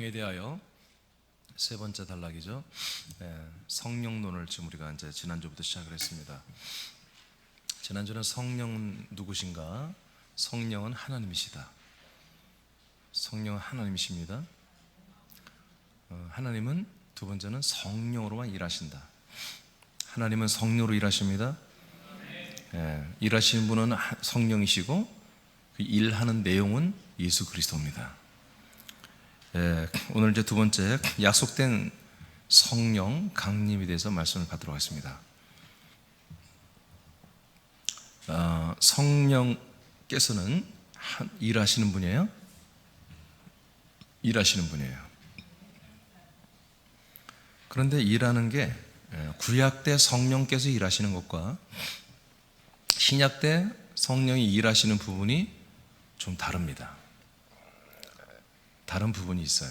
성령에 대하여 세 번째 단락이죠. 성령론을 지금 우리가 이제 지난주부터 시작을 했습니다. 지난주는 성령은 누구신가? 성령은 하나님이시다. 성령은 하나님이십니다. 하나님은 두 번째는 성령으로만 일하신다. 하나님은 성령으로 일하십니다. 일하시는 분은 성령이시고 그 일하는 내용은 예수 그리스도입니다. 오늘 이제 두 번째 약속된 성령 강림에 대해서 말씀을 받도록 하겠습니다. 성령께서는 일하시는 분이에요. 일하시는 분이에요. 그런데 일하는 게 구약 때 성령께서 일하시는 것과 신약 때 성령이 일하시는 부분이 좀 다릅니다. 다른 부분이 있어요.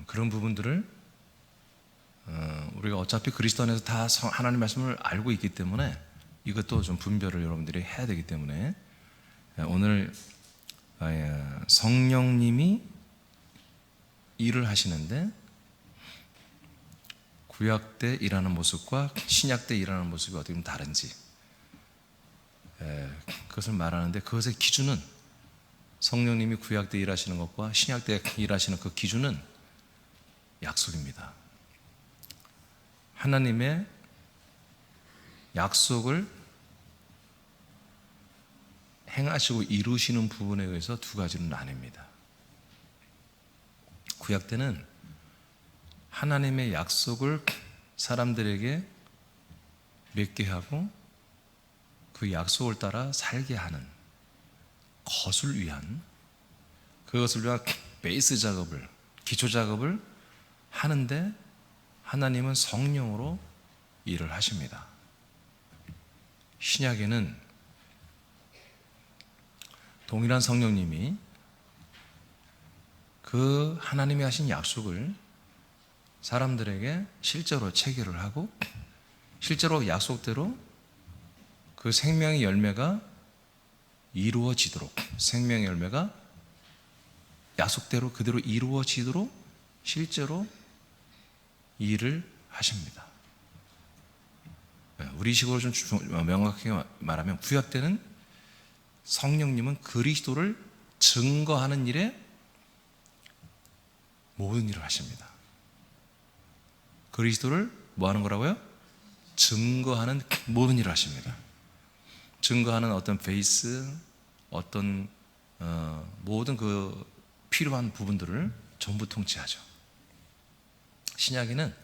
그런 부분들을 우리가 어차피 그리스도 안에서 다 하나님 말씀을 알고 있기 때문에 이것도 좀 분별을 여러분들이 해야 되기 때문에 오늘 성령님이 일을 하시는데 구약 때 일하는 모습과 신약 때 일하는 모습이 어떻게 좀 다른지 그것을 말하는데 그것의 기준은 성령님이 구약 때 일하시는 것과 신약 때 일하시는 그 기준은 약속입니다. 하나님의 약속을 행하시고 이루시는 부분에 의해서 두 가지로 나뉩니다. 구약 때는 하나님의 약속을 사람들에게 맺게 하고 그 약속을 따라 살게 하는 것을 위한, 그것을 위한 베이스 작업을, 기초 작업을 하는데 하나님은 성령으로 일을 하십니다. 신약에는 동일한 성령님이 그 하나님이 하신 약속을 사람들에게 실제로 체결을 하고 실제로 약속대로 그 생명의 열매가 이루어지도록, 생명의 열매가 약속대로 그대로 이루어지도록 실제로 일을 하십니다. 우리식으로 좀 명확하게 말하면 구약 때는 성령님은 그리스도를 증거하는 일에 모든 일을 하십니다. 그리스도를 뭐 하는 거라고요? 증거하는 모든 일을 하십니다. 증거하는 어떤 베이스, 어떤 모든 그 필요한 부분들을 전부 통치하죠. 신약에는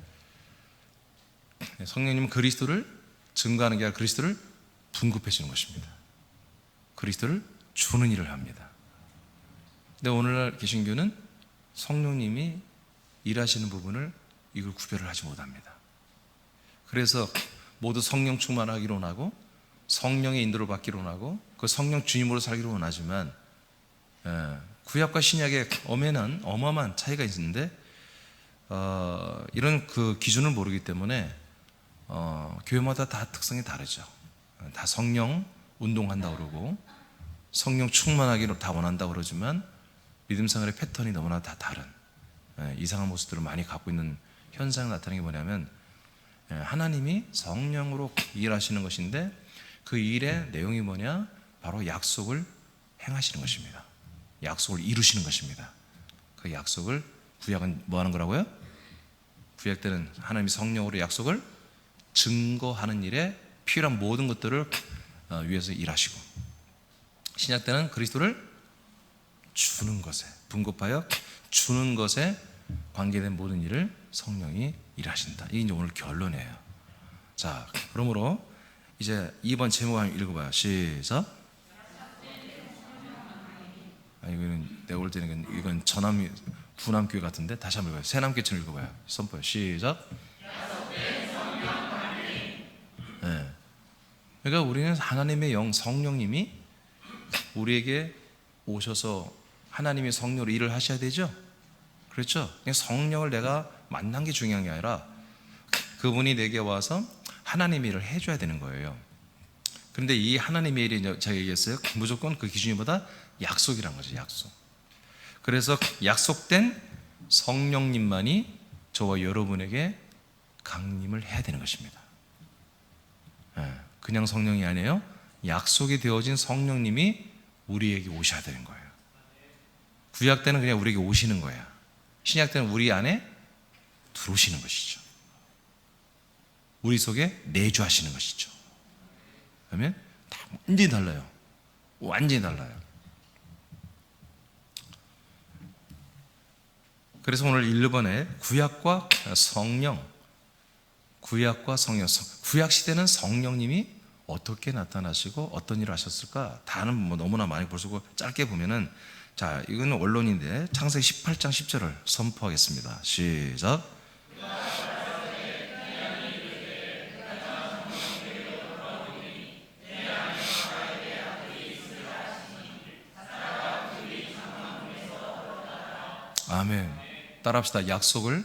성령님은 그리스도를 증거하는 게 아니라 그리스도를 분급해 주는 것입니다. 그리스도를 주는 일을 합니다. 근데 오늘날 개신교는 성령님이 일하시는 부분을 이걸 구별을 하지 못합니다. 그래서 모두 성령 충만하기로 원하고 성령의 인도를 받기로 원하고 그 성령 주님으로 살기로 원하지만 구약과 신약의 엄연한 어마어마한 차이가 있는데 이런 그 기준을 모르기 때문에 교회마다 다 특성이 다르죠. 다 성령 운동한다고 그러고 성령 충만하기로 다 원한다고 그러지만 믿음 생활의 패턴이 너무나 다 다른 이상한 모습들을 많이 갖고 있는 현상이 나타나는 게 뭐냐면 하나님이 성령으로 일하시는 것인데 그 일의 내용이 뭐냐? 바로 약속을 행하시는 것입니다. 약속을 이루시는 것입니다. 그 약속을 구약은 뭐 하는 거라고요? 구약 때는 하나님이 성령으로 약속을 증거하는 일에 필요한 모든 것들을 위해서 일하시고 신약 때는 그리스도를 주는 것에 분급하여 주는 것에 관계된 모든 일을 성령이 일하신다. 이게 이제 오늘 결론이에요. 자, 그러므로 이제 2번 제목 한번 읽어봐요. 시작. 이거는 내가 볼 때는 이건 전남 부남교회 같은데 다시 한번 읽어봐요. 새남교처럼 읽어봐요. 선포요. 시작. 네. 그러니까 우리는 하나님의 영 성령님이 우리에게 오셔서 하나님의 성령으로 일을 하셔야 되죠. 그렇죠? 성령을 내가 만난 게 중요한 게 아니라 그분이 내게 와서 하나님의 일을 해줘야 되는 거예요. 그런데 이 하나님의 일이 제가 얘기했어요. 무조건 그 기준이 뭐다? 약속이란 거죠. 약속. 그래서 약속된 성령님만이 저와 여러분에게 강림을 해야 되는 것입니다. 그냥 성령이 아니에요. 약속이 되어진 성령님이 우리에게 오셔야 되는 거예요. 구약 때는 그냥 우리에게 오시는 거야. 신약 때는 우리 안에 들어오시는 것이죠. 우리 속에 내주하시는 것이죠. 그러면 다 완전히 달라요. 완전히 달라요. 그래서 오늘 1번에 구약과 성령, 구약과 성령, 구약 시대는 성령님이 어떻게 나타나시고 어떤 일을 하셨을까? 다는 뭐 너무나 많이 볼 수 있고 짧게 보면은, 자, 이거는 원론인데 창세기 18장 10절을 선포하겠습니다. 시작. 아멘. 따라합시다. 약속을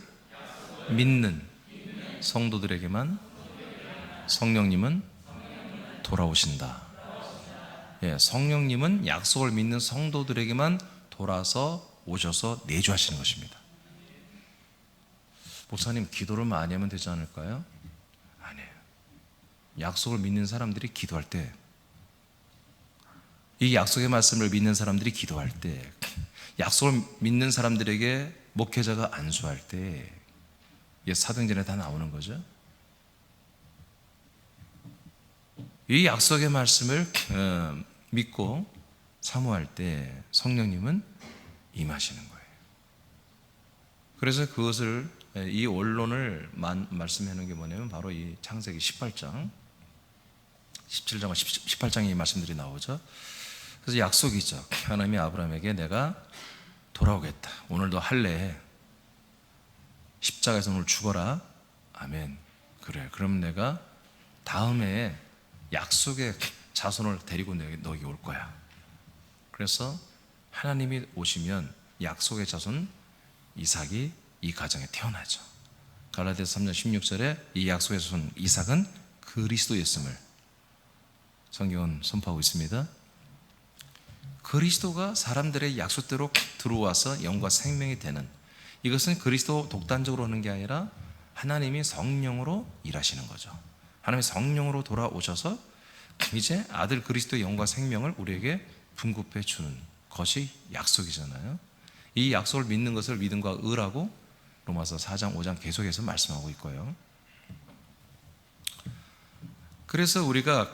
믿는 성도들에게만 성령님은 돌아오신다. 예, 성령님은 약속을 믿는 성도들에게만 돌아서 오셔서 내주하시는 것입니다. 목사님, 기도를 많이 하면 되지 않을까요? 아니에요. 약속을 믿는 사람들이 기도할 때, 이 약속의 말씀을 믿는 사람들이 기도할 때, 약속을 믿는 사람들에게 목회자가 안수할 때, 이게 사도행전에 다 나오는 거죠. 이 약속의 말씀을 믿고 사모할 때 성령님은 임하시는 거예요. 그래서 그것을, 이 원론을 말씀해 놓은 게 뭐냐면 바로 이 창세기 18장 17장과 18장에 이 말씀들이 나오죠. 그래서 약속이죠. 하나님이 아브라함에게 내가 돌아오겠다, 오늘도 할래, 십자가에서 오늘 죽어라. 아멘. 그래, 그럼 내가 다음에 약속의 자손을 데리고 너에게 올 거야. 그래서 하나님이 오시면 약속의 자손 이삭이 이 가정에 태어나죠. 갈라디아서 3장 16절에 이 약속의 자손 이삭은 그리스도였음을 성경은 선포하고 있습니다. 그리스도가 사람들의 약속대로 들어와서 영과 생명이 되는, 이것은 그리스도 독단적으로 하는 게 아니라 하나님이 성령으로 일하시는 거죠. 하나님이 성령으로 돌아오셔서 이제 아들 그리스도의 영과 생명을 우리에게 분급해 주는 것이 약속이잖아요. 이 약속을 믿는 것을 믿음과 의라고 로마서 4장 5장 계속해서 말씀하고 있고요. 그래서 우리가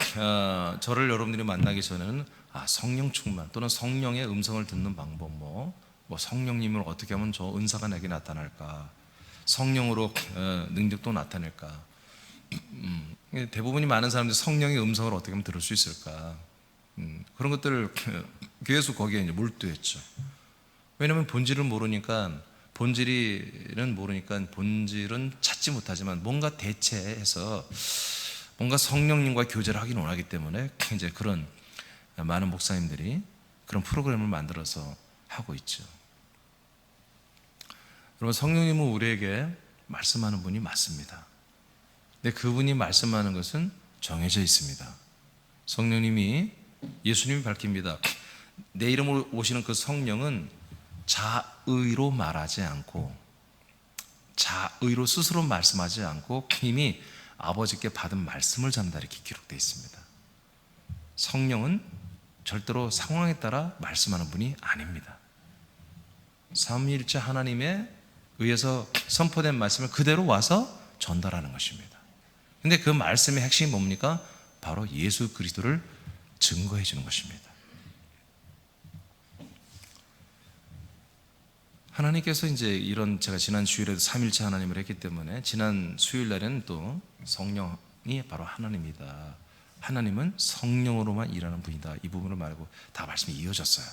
저를 여러분들이 만나기 전에는 성령 충만 또는 성령의 음성을 듣는 방법, 뭐 성령님을 어떻게 하면 저 은사가 내게 나타날까, 성령으로 능력도 나타낼까, 대부분이 많은 사람들이 성령의 음성을 어떻게 하면 들을 수 있을까, 그런 것들을 계속 거기에 이제 몰두했죠. 왜냐하면 본질을 모르니까, 본질은 찾지 못하지만 뭔가 대체해서 뭔가 성령님과 교제를 하긴 원하기 때문에 이제 그런 많은 목사님들이 그런 프로그램을 만들어서 하고 있죠. 여러분, 성령님은 우리에게 말씀하는 분이 맞습니다. 근데 그분이 말씀하는 것은 정해져 있습니다. 성령님이, 예수님이 밝힙니다. 내 이름으로 오시는 그 성령은 자의로 말하지 않고, 자의로 스스로 말씀하지 않고 이미 아버지께 받은 말씀을 전한다, 이렇게 기록되어 있습니다. 성령은 절대로 상황에 따라 말씀하는 분이 아닙니다. 삼위일체 하나님에 의해서 선포된 말씀을 그대로 와서 전달하는 것입니다. 근데 그 말씀의 핵심이 뭡니까? 바로 예수 그리스도를 증거해 주는 것입니다. 하나님께서 이제 이런, 제가 지난 주일에도 삼일체 하나님을 했기 때문에 지난 수요일 날에는 또 성령이 바로 하나님이다, 하나님은 성령으로만 일하는 분이다, 이 부분을 말하고 다 말씀이 이어졌어요.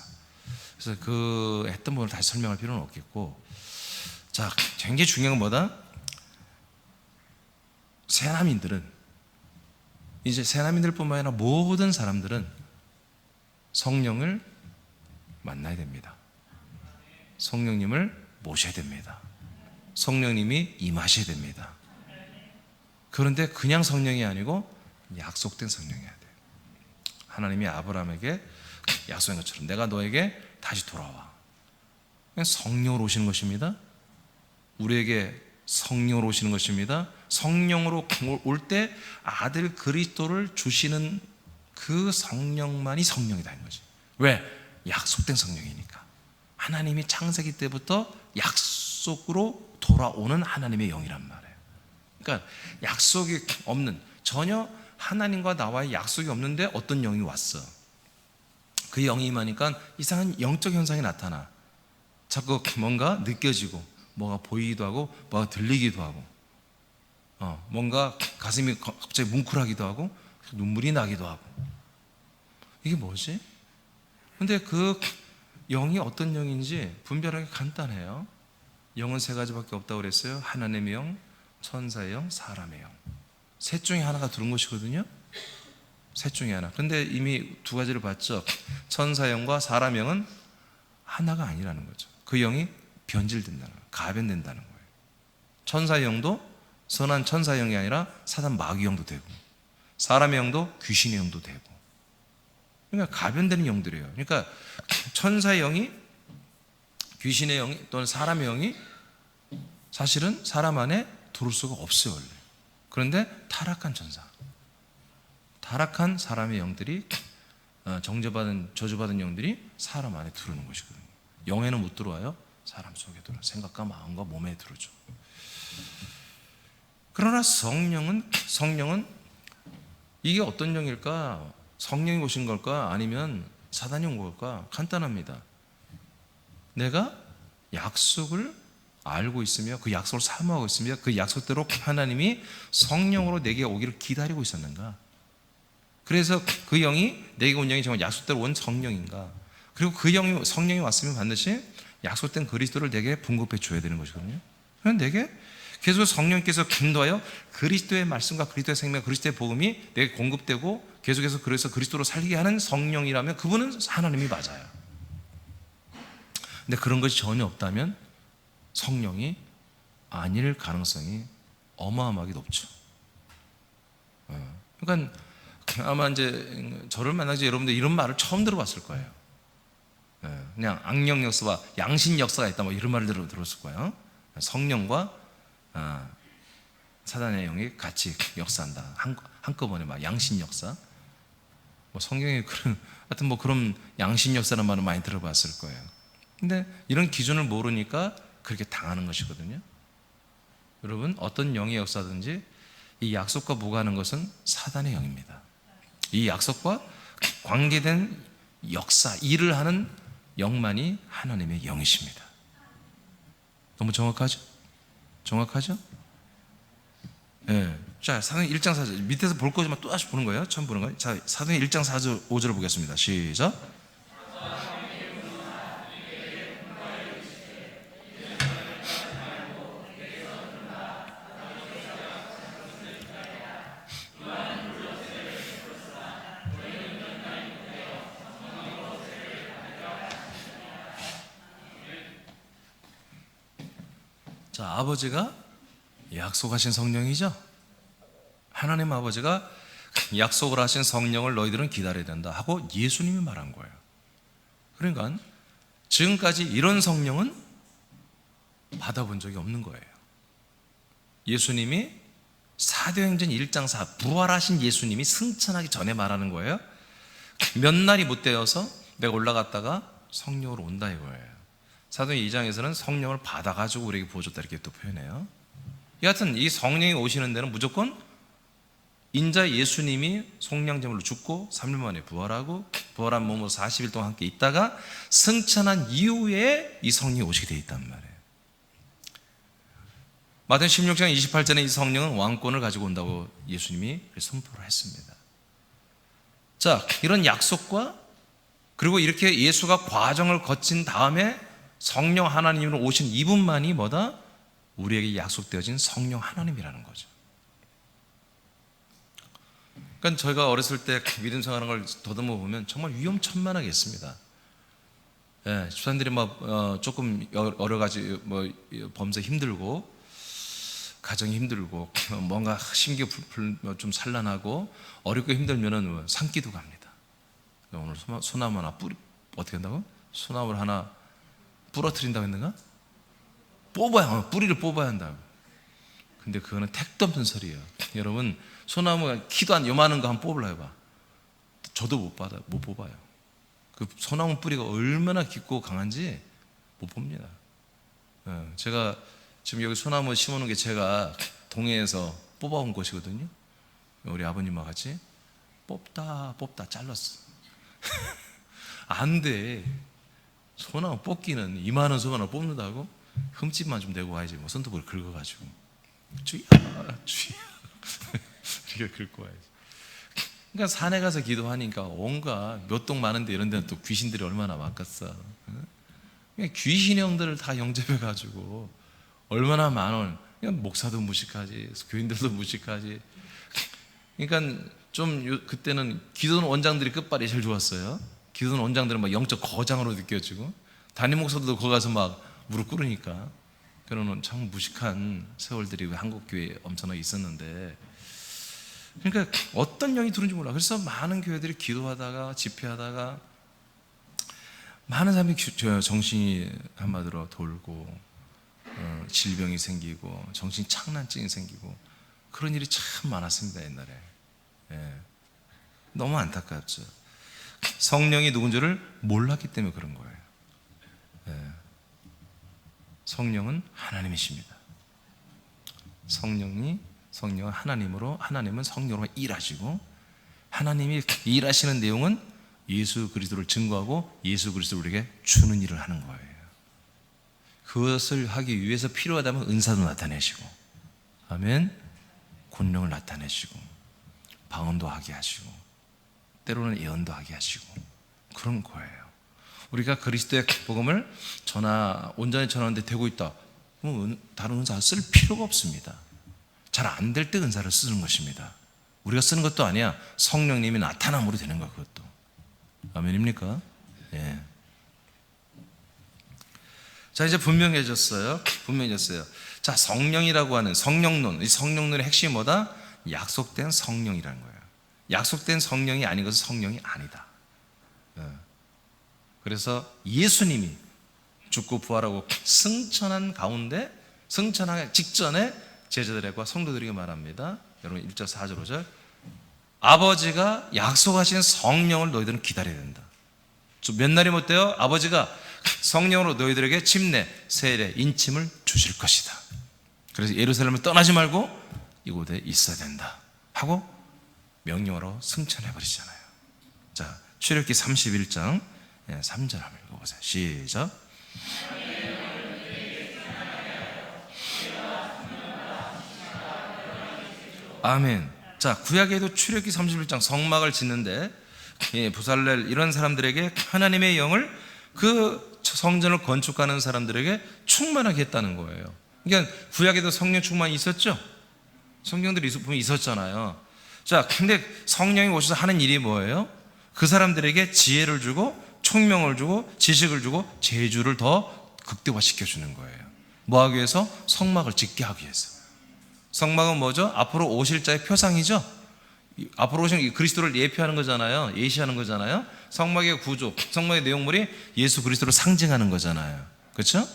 그래서 그 했던 부분을 다시 설명할 필요는 없겠고, 자, 굉장히 중요한 건 뭐다? 새나민들은, 이제 새나민들뿐만 아니라 모든 사람들은 성령을 만나야 됩니다. 성령님을 모셔야 됩니다. 성령님이 임하셔야 됩니다. 그런데 그냥 성령이 아니고 약속된 성령이어야 돼요. 하나님이 아브라함에게 약속한 것처럼 내가 너에게 다시 돌아와, 그냥 성령으로 오시는 것입니다. 우리에게 성령으로 오시는 것입니다. 성령으로 올 때 아들 그리스도를 주시는 그 성령만이 성령이다 는 거지. 왜? 약속된 성령이니까. 하나님이 창세기 때부터 약속으로 돌아오는 하나님의 영이란 말이에요. 그러니까 약속이 없는, 전혀 하나님과 나와의 약속이 없는데 어떤 영이 왔어. 그 영이 임하니까 이상한 영적 현상이 나타나. 자꾸 뭔가 느껴지고, 뭐가 보이기도 하고, 뭐가 들리기도 하고, 뭔가 가슴이 갑자기 뭉클하기도 하고, 눈물이 나기도 하고. 이게 뭐지? 근데 그 영이 어떤 영인지 분별하기 간단해요. 영은 세 가지밖에 없다고 그랬어요. 하나님의 영, 천사의 영, 사람의 영. 셋 중에 하나가 들은 것이거든요. 셋 중에 하나. 근데 이미 두 가지를 봤죠. 천사의 영과 사람의 영은 하나가 아니라는 거죠. 그 영이 변질된다는 거예요. 가변된다는 거예요. 천사의 영도 선한 천사의 영이 아니라 사단 마귀 영도 되고, 사람의 영도 귀신의 영도 되고. 그러니까 가변되는 영들이에요. 그러니까 천사의 영이, 귀신의 영이 또는 사람의 영이 사실은 사람 안에 들어올 수가 없어요, 원래. 그런데 타락한 천사, 타락한 사람의 영들이, 정죄받은, 저주받은 영들이 사람 안에 들어오는 것이거든요. 영에는 못 들어와요. 사람 속에 들어와요. 생각과 마음과 몸에 들어오죠. 그러나 성령은 이게 어떤 영일까? 성령이 오신 걸까? 아니면 사단이 온 걸까? 간단합니다. 내가 약속을 알고 있으며 그 약속을 사모하고 있으며 그 약속대로 하나님이 성령으로 내게 오기를 기다리고 있었는가? 그래서 그 영이, 내게 온 영이 정말 약속대로 온 성령인가? 그리고 그 영이, 성령이 왔으면 반드시 약속된 그리스도를 내게 분급해 줘야 되는 것이거든요. 그럼 내게 계속 성령께서 인도하여 그리스도의 말씀과 그리스도의 생명, 그리스도의 복음이 내게 공급되고 계속해서 그래서 그리스도로 살게 하는 성령이라면 그분은 하나님이 맞아요. 근데 그런 것이 전혀 없다면 성령이 아닐 가능성이 어마어마하게 높죠. 그러니까 아마 이제 저를 만나서 여러분들 이런 말을 처음 들어봤을 거예요. 그냥 악령 역사와 양신 역사가 있다, 뭐 이런 말을 들었을 거예요. 성령과 사단의 영이 같이 역사한다. 한꺼번에 막 양신 역사. 뭐 성경에 그런, 하여튼 뭐 그런 양신 역사라는 말을 많이 들어봤을 거예요. 근데 이런 기준을 모르니까 그렇게 당하는 것이거든요. 여러분, 어떤 영의 역사든지 이 약속과 무관한 것은 사단의 영입니다. 이 약속과 관계된 역사, 일을 하는 영만이 하나님의 영이십니다. 너무 정확하죠? 정확하죠? 예. 자, 사도행 1장 4절. 밑에서 볼 거지만 또 다시 보는 거예요. 처음 보는 거예요. 자, 사도행 1장 4절, 5절을 보겠습니다. 시작. 자, 아버지가 약속하신 성령이죠. 하나님 아버지가 약속을 하신 성령을 너희들은 기다려야 된다 하고 예수님이 말한 거예요. 그러니까 지금까지 이런 성령은 받아본 적이 없는 거예요. 예수님이 사도행전 1장 4, 부활하신 예수님이 승천하기 전에 말하는 거예요. 몇 날이 못 되어서 내가 올라갔다가 성령으로 온다 이거예요. 사도행 2장에서는 성령을 받아가지고 우리에게 부어줬다 이렇게 또 표현해요. 여하튼 이 성령이 오시는 데는 무조건 인자 예수님이 속량제물로 죽고 3일 만에 부활하고 부활한 몸으로 40일 동안 함께 있다가 승천한 이후에 이 성령이 오시게 되어 있단 말이에요. 마태복음 16장 28절에 이 성령은 왕권을 가지고 온다고 예수님이 선포를 했습니다. 자, 이런 약속과 그리고 이렇게 예수가 과정을 거친 다음에 성령 하나님으로 오신 이분만이 뭐다? 우리에게 약속되어진 성령 하나님이라는 거죠. 그러니까 저희가 어렸을 때 믿음 생활하는 걸 더듬어 보면 정말 위험천만하게 했습니다. 예, 집사님들이 조금 여러 가지 범죄 힘들고 가정이 힘들고 뭔가 심기 좀 산란하고 어렵고 힘들면은 산기도 갑니다. 오늘 소나무 하나 뿌리 어떻게 한다고? 소나무를 하나 부러뜨린다고 했는가? 뿌리를 뽑아야 한다고. 근데 그거는 택도 없는 소리예요. 여러분, 소나무가 키도 한 요만한 거 한번 뽑으려 해봐. 저도 못 뽑아요. 그 소나무 뿌리가 얼마나 깊고 강한지 못 봅니다. 제가 지금 여기 소나무 심어놓은 게 제가 동해에서 뽑아온 곳이거든요. 우리 아버님과 같이 뽑다 잘랐어. 안 돼. 소나무 뽑기는 이만한 소나무 뽑는다고? 흠집만 좀 내고 와야지. 뭐 손톱을 긁어가지고 주야 이렇게 긁고 와야지. 그러니까 산에 가서 기도하니까 온갖 몇 동 많은데 이런 데는 또 귀신들이 얼마나 많겠어. 그냥 귀신 형들을 다 영접해가지고 얼마나 많은, 그냥 목사도 무식하지, 교인들도 무식하지. 그러니까 좀 그때는 기도는 원장들이 끝발이 제일 좋았어요. 기도는 원장들은 막 영적 거장으로 느껴지고, 담임 목사들도 거기 가서 막 무릎 꿇으니까. 그런 참 무식한 세월들이 한국 교회에 엄청나게 있었는데, 그러니까 어떤 영이 들어온지 몰라. 그래서 많은 교회들이 기도하다가 집회하다가 많은 사람이 정신이 한마디로 돌고, 질병이 생기고 정신 착란증이 생기고 그런 일이 참 많았습니다, 옛날에. 너무 안타깝죠. 성령이 누군지를 몰랐기 때문에 그런 거예요. 성령은 하나님이십니다. 성령은 하나님으로, 하나님은 성령으로 일하시고, 하나님이 일하시는 내용은 예수 그리스도를 증거하고 예수 그리스도를 우리에게 주는 일을 하는 거예요. 그것을 하기 위해서 필요하다면 은사도 나타내시고, 아멘, 권능을 나타내시고, 방언도 하게 하시고, 때로는 예언도 하게 하시고, 그런 거예요. 우리가 그리스도의 복음을 온전히 전하는데 되고 있다, 그럼 다른 은사 쓸 필요가 없습니다. 잘 안 될 때 은사를 쓰는 것입니다. 우리가 쓰는 것도 아니야. 성령님이 나타남으로 되는 거야, 그것도. 아멘입니까? 예. 자, 이제 분명해졌어요. 자, 성령이라고 하는 성령론, 이 성령론의 핵심이 뭐다? 약속된 성령이라는 거예요. 약속된 성령이 아닌 것은 성령이 아니다. 그래서 예수님이 죽고 부활하고 승천한 가운데, 승천하기 직전에 제자들과 성도들에게 말합니다. 여러분 1절, 4절, 5절. 아버지가 약속하신 성령을 너희들은 기다려야 된다. 몇 날이 못 돼요? 아버지가 성령으로 너희들에게 침례, 세례, 인침을 주실 것이다. 그래서 예루살렘을 떠나지 말고 이곳에 있어야 된다 하고 명령으로 승천해 버리잖아요. 자, 출애굽기 31장 3절 한번 읽어보세요. 시작. 아멘. 자, 구약에도 출애굽기 31장 성막을 짓는데 부살렐 이런 사람들에게 하나님의 영을, 그 성전을 건축하는 사람들에게 충만하게 했다는 거예요. 그러니까 구약에도 성령 충만이 있었죠. 성경들이 보면 있었잖아요. 자, 근데 성령이 오셔서 하는 일이 뭐예요? 그 사람들에게 지혜를 주고 총명을 주고 지식을 주고 재주를 더 극대화시켜 주는 거예요. 뭐 하기 위해서? 성막을 짓게 하기 위해서. 성막은 뭐죠? 앞으로 오실 자의 표상이죠. 앞으로 오신 그리스도를 예표하는 거잖아요. 예시하는 거잖아요. 성막의 구조, 성막의 내용물이 예수 그리스도를 상징하는 거잖아요. 그렇죠?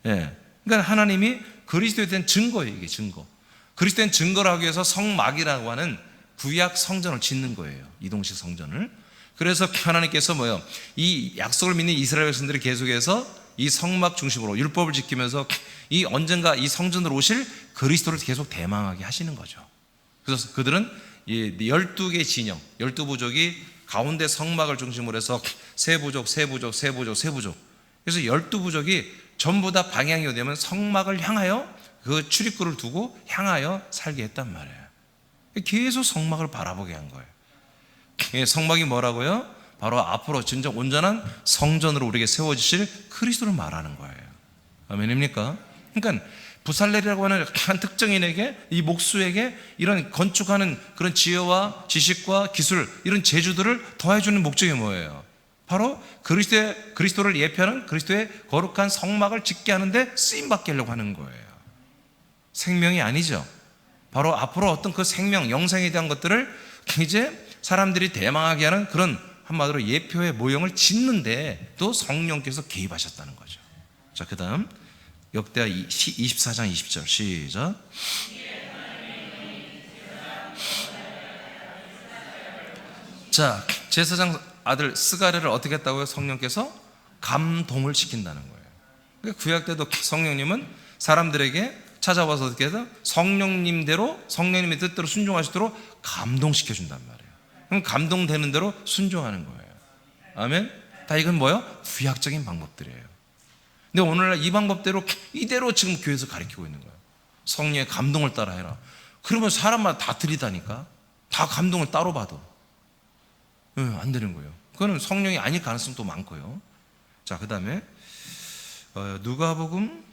예. 그러니까 하나님이 그리스도에 대한 증거예요. 이게 증거. 그리스도에 대한 증거를 하기 위해서 성막이라고 하는 구약 성전을 짓는 거예요. 이동식 성전을. 그래서 하나님께서 뭐예요? 이 약속을 믿는 이스라엘 백성들이 계속해서 이 성막 중심으로 율법을 지키면서 이 언젠가 이 성전으로 오실 그리스도를 계속 대망하게 하시는 거죠. 그래서 그들은 이 12개의 진영, 12부족이 가운데 성막을 중심으로 해서 세부족. 그래서 12부족이 전부 다 방향이 되면 성막을 향하여 그 출입구를 두고 향하여 살게 했단 말이에요. 계속 성막을 바라보게 한 거예요. 성막이 뭐라고요? 바로 앞으로 진정 온전한 성전으로 우리에게 세워지실 그리스도를 말하는 거예요. 아멘입니까? 그러니까 부살렐이라고 하는 한 특정인에게, 이 목수에게 이런 건축하는 그런 지혜와 지식과 기술, 이런 재주들을 더해주는 목적이 뭐예요? 바로 그리스도를 예표하는 그리스도의 거룩한 성막을 짓게 하는데 쓰임받게 하려고 하는 거예요. 생명이 아니죠. 바로 앞으로 어떤 그 생명, 영생에 대한 것들을 이제 사람들이 대망하게 하는 그런 한마디로 예표의 모형을 짓는데 또 성령께서 개입하셨다는 거죠. 자, 그 다음 역대하 24장 20절 시작. 자, 제사장 아들 스가랴를 어떻게 했다고요? 성령께서 감동을 시킨다는 거예요. 그러니까 구약 때도 성령님은 사람들에게 찾아와서 어떻게 해서 성령님대로, 성령님의 뜻대로 순종하시도록 감동시켜 준단 말이에요. 그럼 감동되는 대로 순종하는 거예요. 아멘. 다 이건 뭐예요? 구약적인 방법들이에요. 근데 오늘날 이 방법대로 이대로 지금 교회에서 가르치고 있는 거예요. 성령의 감동을 따라 해라. 그러면 사람마다 다 틀리다니까. 다 감동을 따로 받아. 안 되는 거예요. 그거는 성령이 아닐 가능성도 많고요. 자, 그 다음에 누가복음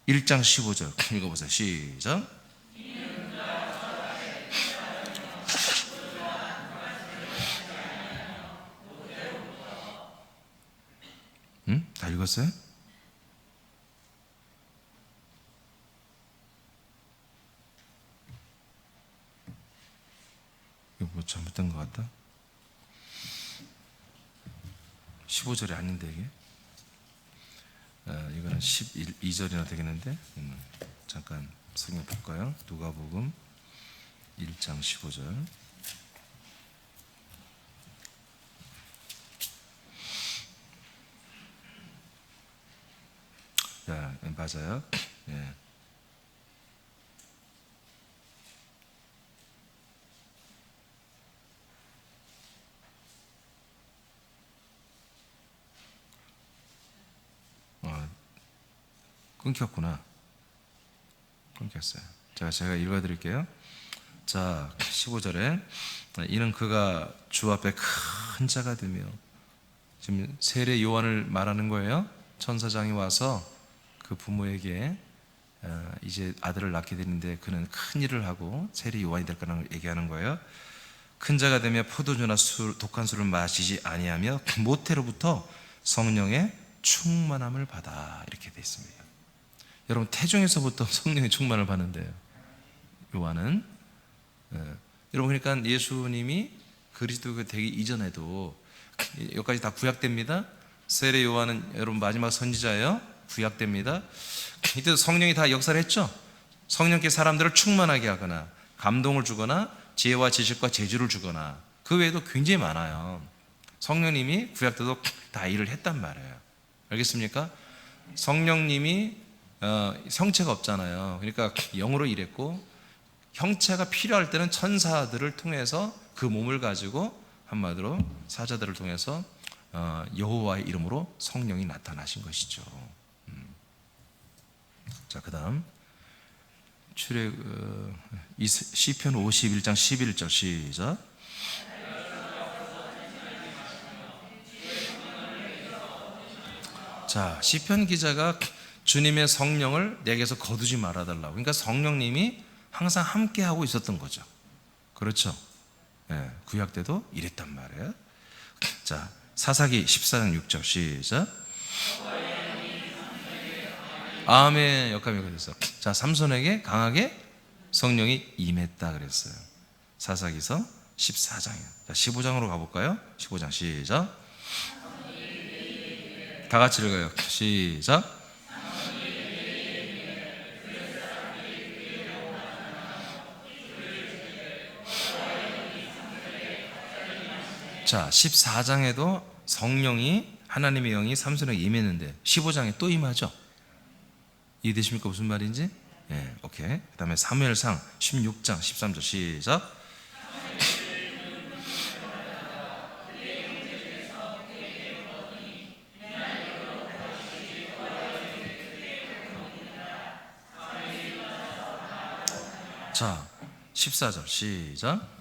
1장 15절 읽어보세요. 시작. 다 읽었어요? 이거 뭐 잘못된 것 같다. 15절이 아닌데 이게 이거는 12절이나 되겠는데 잠깐 성경 볼까요? 누가복음 1장 15절. 맞아요. 예. 끊겼구나. 끊겼어요. 제가 읽어드릴게요. 자, 15절에 이는 그가 주 앞에 큰 자가 되며, 지금 세례 요한을 말하는 거예요. 천사장이 와서 그 부모에게 이제 아들을 낳게 되는데 그는 큰 일을 하고 세례 요한이 될 거라는 얘기하는 거예요. 큰 자가 되며 포도주나 독한 술을 마시지 아니하며 모태로부터 성령의 충만함을 받아, 이렇게 되어 있습니다. 여러분, 태중에서부터 성령의 충만을 받는데요, 요한은. 여러분, 그러니까 예수님이 그리스도가 되기 이전에도 여기까지 다 구약됩니다. 세례 요한은 여러분 마지막 선지자예요. 구약됩니다. 이때 성령이 다 역사를 했죠. 성령께 사람들을 충만하게 하거나 감동을 주거나 지혜와 지식과 재주를 주거나 그 외에도 굉장히 많아요. 성령님이 구약 때도 다 일을 했단 말이에요. 알겠습니까? 성령님이 형체가 없잖아요. 그러니까 영으로 일했고, 형체가 필요할 때는 천사들을 통해서 그 몸을 가지고, 한마디로 사자들을 통해서 여호와의 이름으로 성령이 나타나신 것이죠. 자, 그 다음 시편 51장 11절 시작. 자, 시편 기자가 주님의 성령을 내게서 거두지 말아달라고, 그러니까 성령님이 항상 함께 하고 있었던 거죠. 그렇죠? 네, 구약 때도 이랬단 말이에요. 자, 사사기 14장 6절 시작. 아멘. 역함이 그랬어. 자, 삼손에게 강하게 성령이 임했다 그랬어요. 사사기서 14장이에요. 자, 15장으로 가볼까요? 15장 시작. 다 같이 읽어요. 시작. 자, 14장에도 성령이, 하나님의 영이 삼손에게 임했는데 15장에 또 임하죠. 이해되십니까? 무슨 말인지? 예, 오케이. 그 다음에 사무엘상 16장 13절 시작. 자, 14절 시작.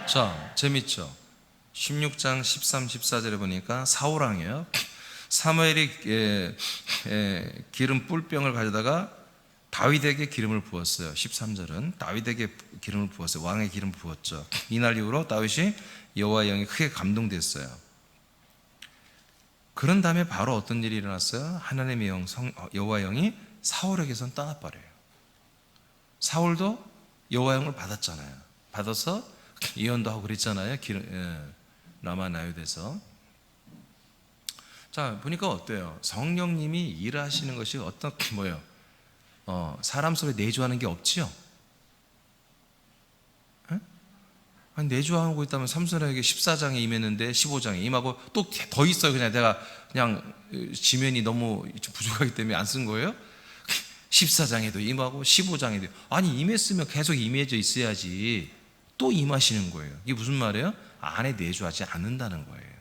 자, 재밌죠? 16장 13, 14절에 보니까 사울왕이에요. 사무엘이 기름 뿔병을 가져다가 다윗에게 기름을 부었어요. 13절은 다윗에게 기름을 부었어요. 왕의 기름을 부었죠. 이날 이후로 다윗이 여호와의 영이 크게 감동됐어요. 그런 다음에 바로 어떤 일이 일어났어요? 하나님의 영, 여호와의 영이 사울에게선 떠나버려요. 사울도 여호와의 영을 받았잖아요. 받아서 예언도 하고 그랬잖아요. 라마나요드에서. 자, 보니까 어때요? 성령님이 일하시는 것이 어떤 뭐예요? 사람 속에 내주하는 게 없지요. 에? 아니, 내주하고 있다면 삼손에게 14장에 임했는데 15장에 임하고 또 더 있어요. 그냥 내가 그냥 지면이 너무 부족하기 때문에 안 쓴 거예요. 14장에도 임하고 15장에도. 아니, 임했으면 계속 임해져 있어야지 또 임하시는 거예요. 이게 무슨 말이에요? 안에 내주하지 않는다는 거예요.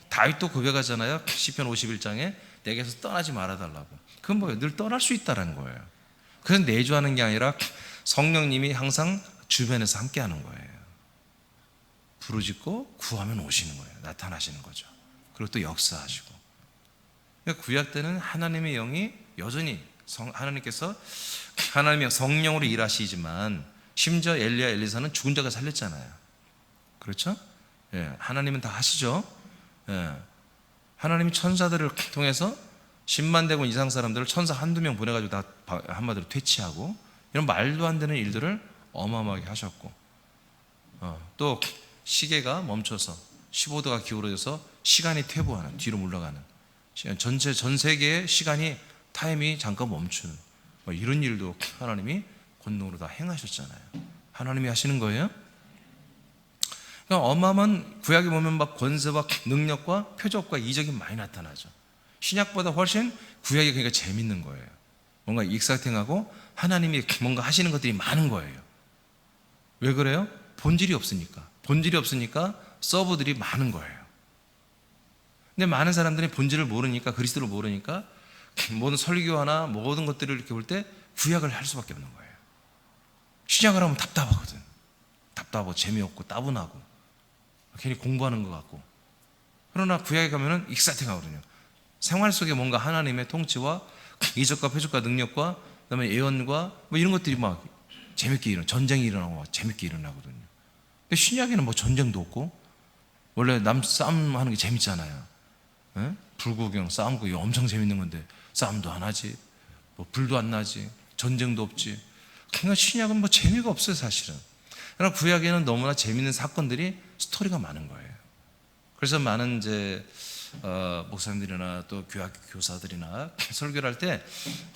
다윗도 고백하잖아요. 시편 51장에 내게서 떠나지 말아달라고. 그건 뭐예요? 늘 떠날 수 있다는 거예요. 그래서 내주하는 게 아니라 성령님이 항상 주변에서 함께하는 거예요. 부르짖고 구하면 오시는 거예요. 나타나시는 거죠. 그리고 또 역사하시고. 그러니까 구약 때는 하나님의 영이 여전히 하나님께서 하나님의 성령으로 일하시지만 심지어 엘리야 엘리사는 죽은 자가 살렸잖아요. 그렇죠? 예, 하나님은 다 하시죠. 예, 하나님이 천사들을 통해서 10만 대군 이상 사람들을 천사 한두 명 보내가지고 다 한마디로 퇴치하고 이런 말도 안 되는 일들을 어마어마하게 하셨고, 또 시계가 멈춰서 15도가 기울어져서 시간이 퇴보하는, 뒤로 물러가는, 전 세계의 시간이 타임이 잠깐 멈추는 이런 일도 하나님이 권능으로 다 행하셨잖아요. 하나님이 하시는 거예요. 그러니까 어마어마한, 구약에 보면 막 권세와 능력과 표적과 이적이 많이 나타나죠. 신약보다 훨씬 구약이 그러니까 재밌는 거예요. 뭔가 익사팅하고 하나님이 뭔가 하시는 것들이 많은 거예요. 왜 그래요? 본질이 없으니까. 본질이 없으니까 서브들이 많은 거예요. 근데 많은 사람들이 본질을 모르니까, 그리스도를 모르니까 모든 설교하나 모든 것들을 이렇게 볼 때 구약을 할 수밖에 없는 거예요. 신약을 하면 답답하거든. 답답하고 재미없고 따분하고 괜히 공부하는 것 같고. 그러나 구약에 가면은 익사팅하거든요. 생활 속에 뭔가 하나님의 통치와 이적과 표적과 능력과 그다음에 예언과 뭐 이런 것들이 막 재밌게 전쟁이 일어나고 막 재밌게 일어나거든요. 근데 신약에는 뭐 전쟁도 없고, 원래 싸움 하는 게 재밌잖아요. 에? 불구경 싸움 구경 엄청 재밌는 건데 싸움도 안 하지, 뭐 불도 안 나지, 전쟁도 없지. 그러니까 신약은 뭐 재미가 없어요, 사실은. 그러나 구약에는 너무나 재밌는 사건들이, 스토리가 많은 거예요. 그래서 많은 이제 목사님들이나 또 교학 교사들이나 설교를 할 때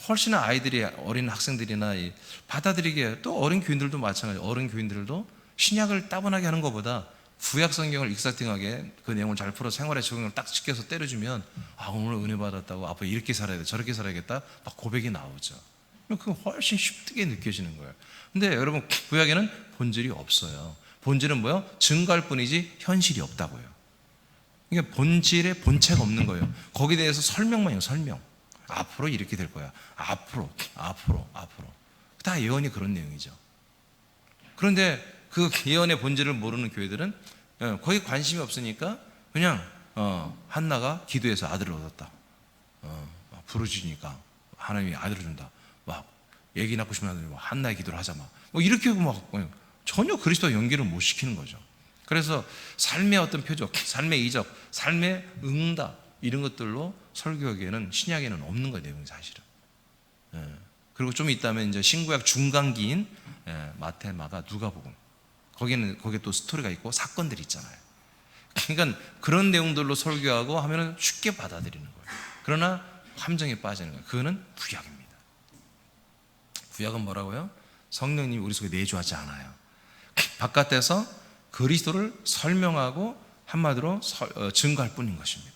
훨씬 아이들이, 어린 학생들이나 받아들이게, 또 어린 교인들도 마찬가지. 어린 교인들도 신약을 따분하게 하는 것보다 구약 성경을 익사팅하게 그 내용을 잘 풀어 생활에 적용을 딱 시켜서 때려주면, 오늘 은혜 받았다고 앞으로 이렇게 살아야 돼, 저렇게 살아야겠다, 막 고백이 나오죠. 그건 훨씬 쉽게 느껴지는 거예요. 근데 여러분, 구약에는 본질이 없어요. 본질은 뭐예요? 증거할 뿐이지 현실이 없다고요. 그러니까 본질에 본체가 없는 거예요. 거기에 대해서 설명만 해요. 설명. 앞으로 이렇게 될 거야. 앞으로. 다 예언이 그런 내용이죠. 그런데 그 예언의 본질을 모르는 교회들은 거기 관심이 없으니까 그냥 한나가 기도해서 아들을 얻었다. 부르짖으니까 하나님이 아들을 준다. 막 얘기 낳고 싶은 아들이 한나의 기도를 하자. 뭐 이렇게 막 전혀 그리스도와 연결을 못 시키는 거죠. 그래서 삶의 어떤 표적, 삶의 이적, 삶의 응답, 이런 것들로 설교하기에는, 신약에는 없는 거예요, 내용이 사실은. 그리고 좀 있다면 이제 신구약 중간기인 마태, 마가, 누가복음, 거기에 또 스토리가 있고 사건들이 있잖아요. 그러니까 그런 내용들로 설교하고 하면은 쉽게 받아들이는 거예요. 그러나 함정에 빠지는 거예요. 그거는 구약입니다. 구약은 뭐라고요? 성령님이 우리 속에 내주하지 않아요. 바깥에서 그리스도를 설명하고 한마디로 증거할 뿐인 것입니다.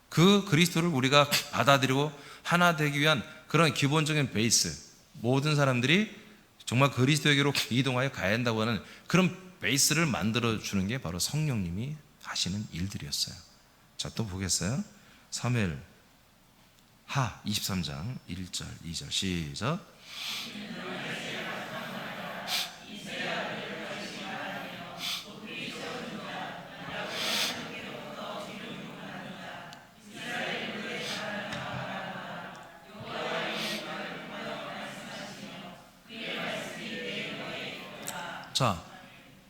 그 그리스도를 우리가 받아들이고 하나 되기 위한 그런 기본적인 베이스, 모든 사람들이 정말 그리스도에게로 이동하여 가야 한다고 하는 그런 베이스를 만들어주는 게 바로 성령님이 하시는 일들이었어요. 자, 또 보겠어요. 사무엘 하 23장 1절 2절 시작. 자,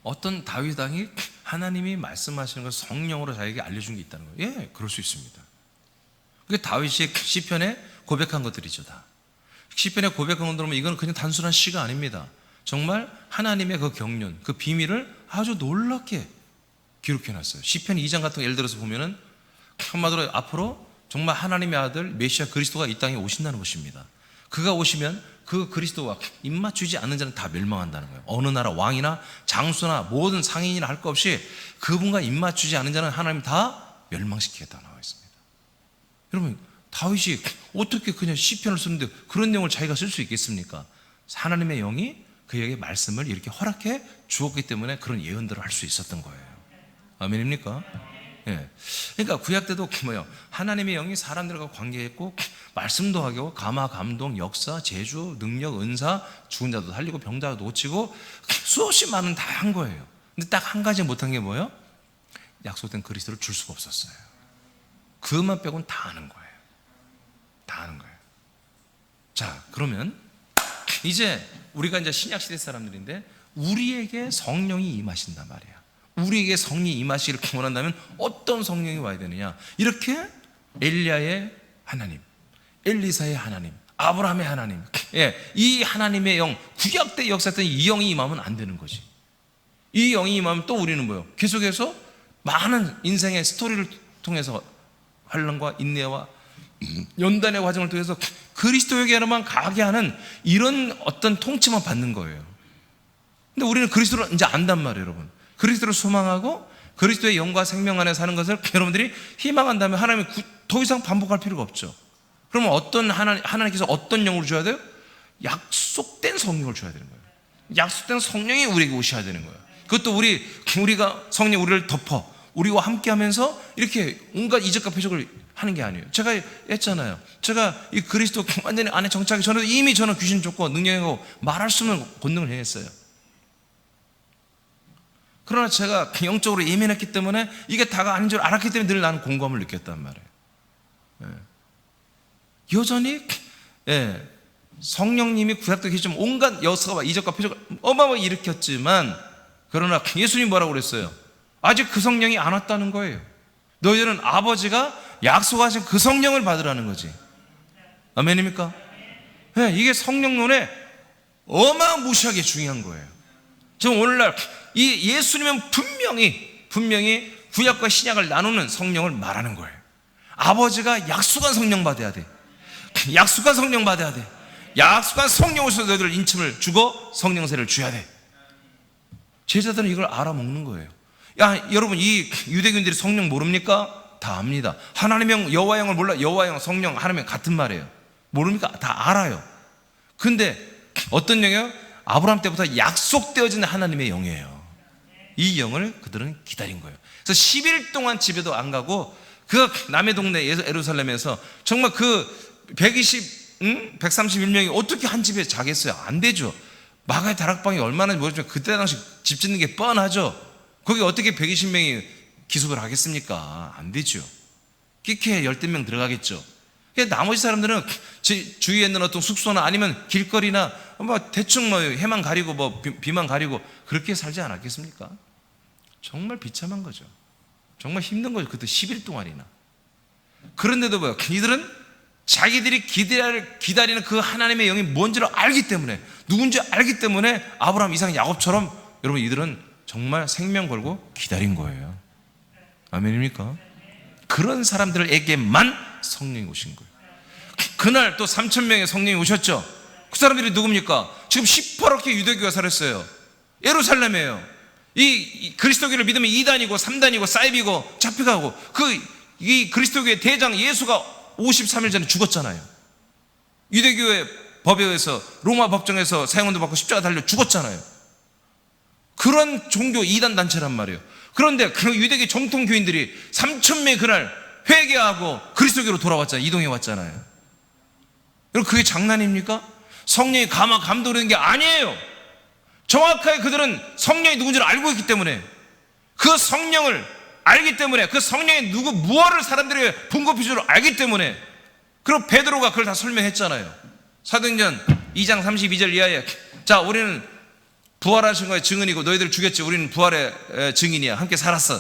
어떤 다윗 왕이 하나님이 말씀하시는 걸 성령으로 자기에게 알려준 게 있다는 거예요. 예, 그럴 수 있습니다. 그게 다윗이 시편에 고백한 것들이죠. 다 시편에 고백한 것들 보면 이건 그냥 단순한 시가 아닙니다. 정말 하나님의 그 경륜, 그 비밀을 아주 놀랍게 기록해놨어요. 시편 2장 같은 거 예를 들어서 보면은 한마디로 앞으로 정말 하나님의 아들 메시아 그리스도가 이 땅에 오신다는 것입니다. 그가 오시면 그 그리스도와 입맞추지 않는 자는 다 멸망한다는 거예요. 어느 나라 왕이나 장수나 모든 상인이나 할 것 없이 그분과 입맞추지 않는 자는 하나님 다 멸망시키겠다 나와 있습니다. 여러분, 다윗이 어떻게 그냥 시편을 쓰는데 그런 내용을 자기가 쓸 수 있겠습니까? 하나님의 영이 그에게 말씀을 이렇게 허락해 주었기 때문에 그런 예언들을 할 수 있었던 거예요. 아멘입니까? 예. 그러니까 구약 때도 뭐예요? 하나님의 영이 사람들과 관계했고 말씀도 하고 감화, 감동, 역사, 제주, 능력, 은사, 죽은 자도 살리고 병자도 고치고 수없이 많은 다 한 거예요. 근데 딱 한 가지 못한 게 뭐예요? 약속된 그리스도를 줄 수가 없었어요. 그것만 빼고는 다 아는 거예요. 다 아는 거예요. 자, 그러면 이제 우리가 이제 신약 시대 사람들인데 우리에게 성령이 임하신단 말이에요. 우리에게 성령이 임하시기를 원한다면 어떤 성령이 와야 되느냐? 이렇게 엘리야의 하나님, 엘리사의 하나님, 아브라함의 하나님, 이 하나님의 영, 구약 때 역사했던 이 영이 임하면 안 되는 거지. 이 영이 임하면 또 우리는 뭐예요? 계속해서 많은 인생의 스토리를 통해서 환난과 인내와 연단의 과정을 통해서 그리스도에게로만 가게 하는 이런 어떤 통치만 받는 거예요. 근데 우리는 그리스도를 이제 안단 말이에요, 여러분. 그리스도를 소망하고 그리스도의 영과 생명 안에 사는 것을 여러분들이 희망한다면 하나님이 더 이상 반복할 필요가 없죠. 그러면 하나님께서 어떤 영을 줘야 돼요? 약속된 성령을 줘야 되는 거예요. 약속된 성령이 우리에게 오셔야 되는 거예요. 그것도 우리가 성령 우리를 덮어 우리와 함께 하면서 이렇게 온갖 이적과 표적을 하는 게 아니에요. 제가 했잖아요. 제가 이 그리스도 완전히 안에 정착하기 전에도 이미 저는 귀신 쫓고 능력하고 말할 수 없는 권능을 행했어요. 그러나 제가 영적으로 예민했기 때문에 이게 다가 아닌 줄 알았기 때문에 늘 나는 공감을 느꼈단 말이에요. 여전히 성령님이 구약도 계시지만 온갖 역사와 이적과 표적을 어마어마하게 일으켰지만 그러나 예수님이 뭐라고 그랬어요? 아직 그 성령이 안 왔다는 거예요. 너희들은 아버지가 약속하신 그 성령을 받으라는 거지. 아멘입니까? 이게 성령론에 어마무시하게 중요한 거예요. 지금 오늘날 이 예수님은 분명히 구약과 신약을 나누는 성령을 말하는 거예요. 아버지가 약속한 성령 받아야 돼. 약속한 성령 받아야 돼. 약속한 성령으로서 너희들 인침을 주고 성령세를 줘야 돼. 제자들은 이걸 알아먹는 거예요. 야, 여러분, 이 유대인들이 성령 모릅니까? 다 압니다. 하나님의 영, 여호와 영을 몰라? 여호와 영, 성령, 하나님의 같은 말이에요. 모릅니까? 다 알아요. 근데 어떤 영이에요? 아브라함 때부터 약속되어진 하나님의 영이에요. 이 영을 그들은 기다린 거예요. 그래서 10일 동안 집에도 안 가고 그 남의 동네 예루살렘에서 정말 그 131명이 어떻게 한 집에 자겠어요? 안 되죠. 마가의 다락방이 얼마나 모르지만 그때 당시 집 짓는 게 뻔하죠. 거기 어떻게 120명이 기숙을 하겠습니까? 안 되죠. 끼케 10명 들어가겠죠. 나머지 사람들은 주위에 있는 어떤 숙소나 아니면 길거리나 뭐 대충 뭐 해만 가리고 뭐 비만 가리고 그렇게 살지 않았겠습니까? 정말 비참한 거죠. 정말 힘든 거죠. 그때 10일 동안이나. 그런데도 뭐요? 이들은 자기들이 기다리는 그 하나님의 영이 뭔지를 알기 때문에, 누군지 알기 때문에 아브라함, 이삭, 야곱처럼 여러분 이들은 정말 생명 걸고 기다린 거예요. 아멘입니까? 그런 사람들에게만 성령이 오신 거예요. 그날 또 3,000명의 성령이 오셨죠. 그 사람들이 누굽니까? 지금 시퍼렇게 유대교가 살았어요. 예루살렘이에요. 이 그리스도교를 믿으면 2단이고 3단이고 사이비고 잡혀가고 이 그리스도교의 대장 예수가 53일 전에 죽었잖아요. 유대교의 법에 의해서 로마 법정에서 사형도 받고 십자가 달려 죽었잖아요. 그런 종교 2단 단체란 말이에요. 그런데 그 유대교 정통 교인들이 3,000명이 그날 회개하고 그리스도교로 돌아왔잖아요. 이동해 왔잖아요. 여러분, 그게 장난입니까? 성령이 감동되는 게 아니에요. 정확하게 그들은 성령이 누군지를 알고 있기 때문에, 그 성령을 알기 때문에, 그 성령이 무엇을 사람들에게 분급해 줄 알기 때문에, 그리고 베드로가 그걸 다 설명했잖아요. 사도행전 2장 32절 이하에, 자, 우리는 부활하신 거의 증인이고 너희들 죽였지, 우리는 부활의 증인이야, 함께 살았어.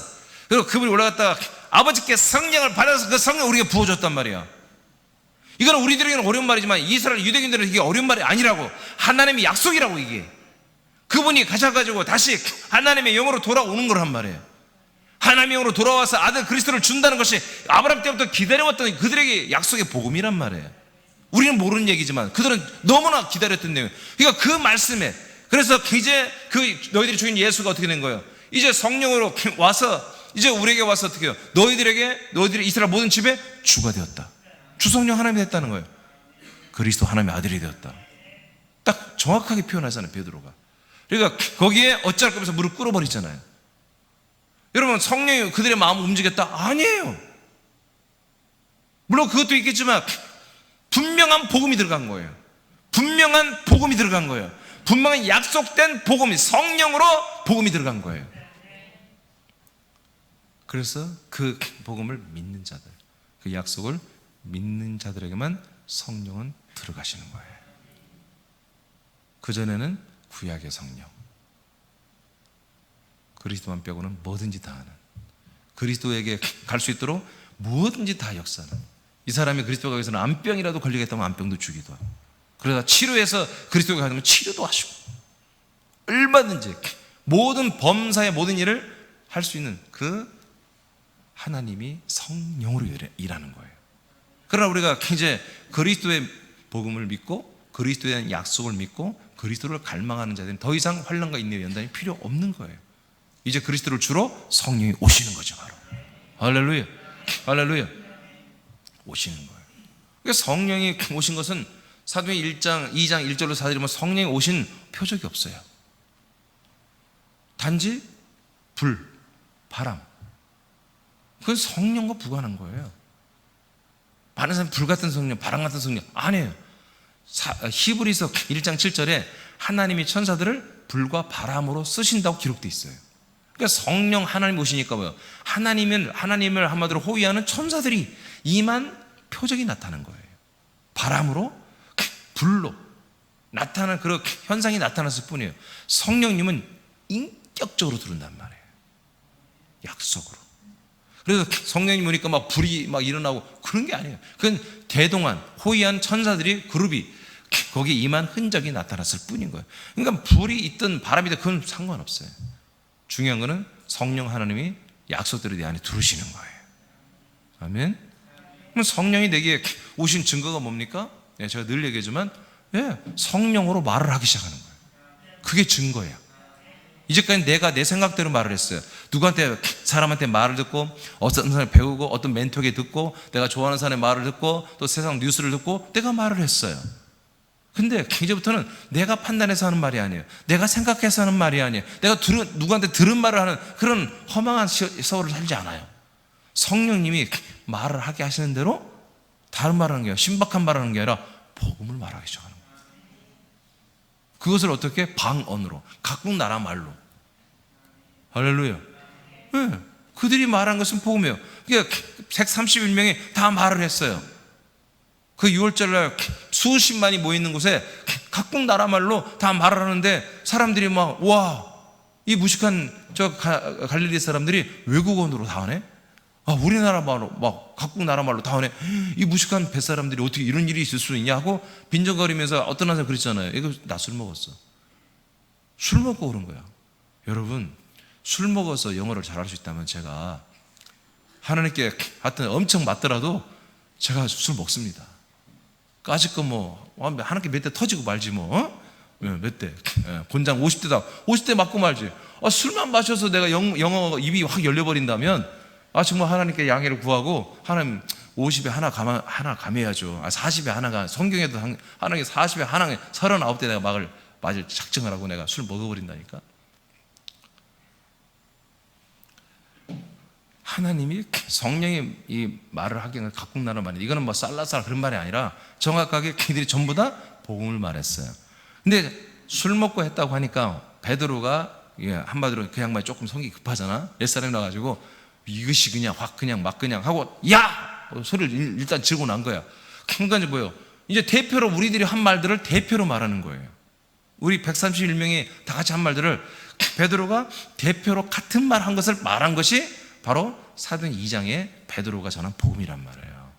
그리고 그분이 올라갔다가 아버지께 성령을 받아서 그 성령을 우리에게 부어줬단 말이야. 이거는 우리들에게는 어려운 말이지만 이스라엘 유대인들은 이게 어려운 말이 아니라고, 하나님의 약속이라고. 이게 그분이 가셔가지고 다시 하나님의 영으로 돌아오는 거란 말이에요. 하나님의 영으로 돌아와서 아들 그리스도를 준다는 것이 아브라함 때부터 기다려왔던 그들에게 약속의 복음이란 말이에요. 우리는 모르는 얘기지만 그들은 너무나 기다렸던 내용. 그러니까 그 말씀에, 그래서 이제 그 너희들이 주인 예수가 어떻게 된 거예요? 이제 성령으로 와서 이제 우리에게 와서 어떻게 해요? 너희들이 이스라엘 모든 집에 주가 되었다. 주성령 하나님이 됐다는 거예요. 그리스도 하나님의 아들이 되었다. 딱 정확하게 표현하잖아요, 베드로가. 그러니까 거기에 어찌할 거면서 무릎 꿇어버리잖아요. 여러분, 성령이 그들의 마음을 움직였다? 아니에요. 물론 그것도 있겠지만 분명한 복음이 들어간 거예요. 분명한 복음이 들어간 거예요. 분명한 약속된 복음이, 성령으로 복음이 들어간 거예요. 그래서 그 복음을 믿는 자들, 그 약속을 믿는 자들에게만 성령은 들어가시는 거예요. 그전에는 구약의 성령, 그리스도만 빼고는 뭐든지 다 하는, 그리스도에게 갈 수 있도록 뭐든지 다 역사는, 이 사람이 그리스도가 위해서는 암병이라도 걸리겠다면 암병도 주기도 하고, 그러다 치료해서 그리스도가 가면 치료도 하시고, 얼마든지 모든 범사의 모든 일을 할 수 있는 그 하나님이 성령으로 일하는 거예요. 그러나 우리가 이제 그리스도의 복음을 믿고 그리스도에 대한 약속을 믿고 그리스도를 갈망하는 자들은 더 이상 환난과 인내의 연단이 필요 없는 거예요. 이제 그리스도를 주로 성령이 오시는 거죠, 바로. 할렐루야, 할렐루야. 오시는 거예요. 그러니까 성령이 오신 것은 사도행전 1장, 2장 1절로 4절에 보면 성령이 오신 표적이 없어요. 단지 불, 바람. 그건 성령과 무관한 거예요. 많은 사람이 불 같은 성령, 바람 같은 성령 아니에요. 히브리서 1장 7절에 하나님이 천사들을 불과 바람으로 쓰신다고 기록되어 있어요. 그러니까 성령 하나님 오시니까 뭐예요? 하나님을 한마디로 호위하는 천사들이 임한 표적이 나타난 거예요. 바람으로, 불로 나타나는 그런 현상이 나타났을 뿐이에요. 성령님은 인격적으로 들어온단 말이에요. 약속으로. 그래서 성령님 오니까 막 불이 막 일어나고 그런 게 아니에요. 그건 대동한 호위한 천사들이 그룹이 거기에 임한 흔적이 나타났을 뿐인 거예요. 그러니까 불이 있든 바람이 있든 그건 상관없어요. 중요한 거는 성령 하나님이 약속대로 내 안에 들어오시는 거예요. 아멘. 그럼 성령이 내게 오신 증거가 뭡니까? 제가 늘 얘기하지만 성령으로 말을 하기 시작하는 거예요. 그게 증거예요. 이제까지 내가 내 생각대로 말을 했어요. 누구한테, 사람한테 말을 듣고, 어떤 사람을 배우고, 어떤 멘토에게 듣고, 내가 좋아하는 사람의 말을 듣고, 또 세상 뉴스를 듣고, 내가 말을 했어요. 근데 이제부터는 내가 판단해서 하는 말이 아니에요. 내가 생각해서 하는 말이 아니에요. 내가 누구한테 들은 말을 하는 그런 허망한 세월을 살지 않아요. 성령님이 말을 하게 하시는 대로 다른 말을 하는 게 아니라, 신박한 말을 하는 게 아니라 복음을 말하기 시작하는 거예요. 그것을 어떻게? 방언으로, 각국 나라 말로. 할렐루야. 네, 그들이 말한 것은 복음이에요. 그러니까 131명이 다 말을 했어요. 그 6월절날 수십만이 모이는 곳에 각국 나라 말로 다 말을 하는데 사람들이 막, 와, 이 무식한 저 갈릴리 사람들이 외국어로 다 하네? 우리나라 말로, 막 각국 나라 말로 다 하네? 이 무식한 뱃사람들이 어떻게 이런 일이 있을 수 있냐 하고 빈정거리면서 어떤 사람이 그랬잖아요. 이거 나 술 먹었어. 술 먹고 그런 거야. 여러분, 술 먹어서 영어를 잘할 수 있다면 제가 하나님께 하여튼 엄청 맞더라도 제가 술 먹습니다. 까짓 거 하나님께 몇 대 터지고 말지 몇 대. 곤장 50대다. 50대 맞고 말지. 술만 마셔서 내가 영어 입이 확 열려버린다면 정말 하나님께 양해를 구하고 하나님 50에 하나 감해야죠. 40에 하나가, 성경에도 하나님 40에 하나, 39대 내가 맞을 작정을 하고 내가 술 먹어버린다니까. 하나님이 성령이 이 말을 하기는 각국 나라 말이에요. 이거는 쌀라쌀 그런 말이 아니라 정확하게 그들이 전부 다 복음을 말했어요. 근데 술 먹고 했다고 하니까 베드로가 한마디로 그 양반이 조금 성격이 급하잖아. 옛사람이 나가지고 이것이 그냥 확 그냥 막 그냥 하고 야! 소리를 일단 지르고 난 거야. 그러니까 이제 뭐예요? 이제 대표로 우리들이 한 말들을 대표로 말하는 거예요. 우리 131명이 다 같이 한 말들을 베드로가 대표로 같은 말 한 것을 말한 것이 바로 사도행전 2장에 베드로가 전한 복음이란 말이에요.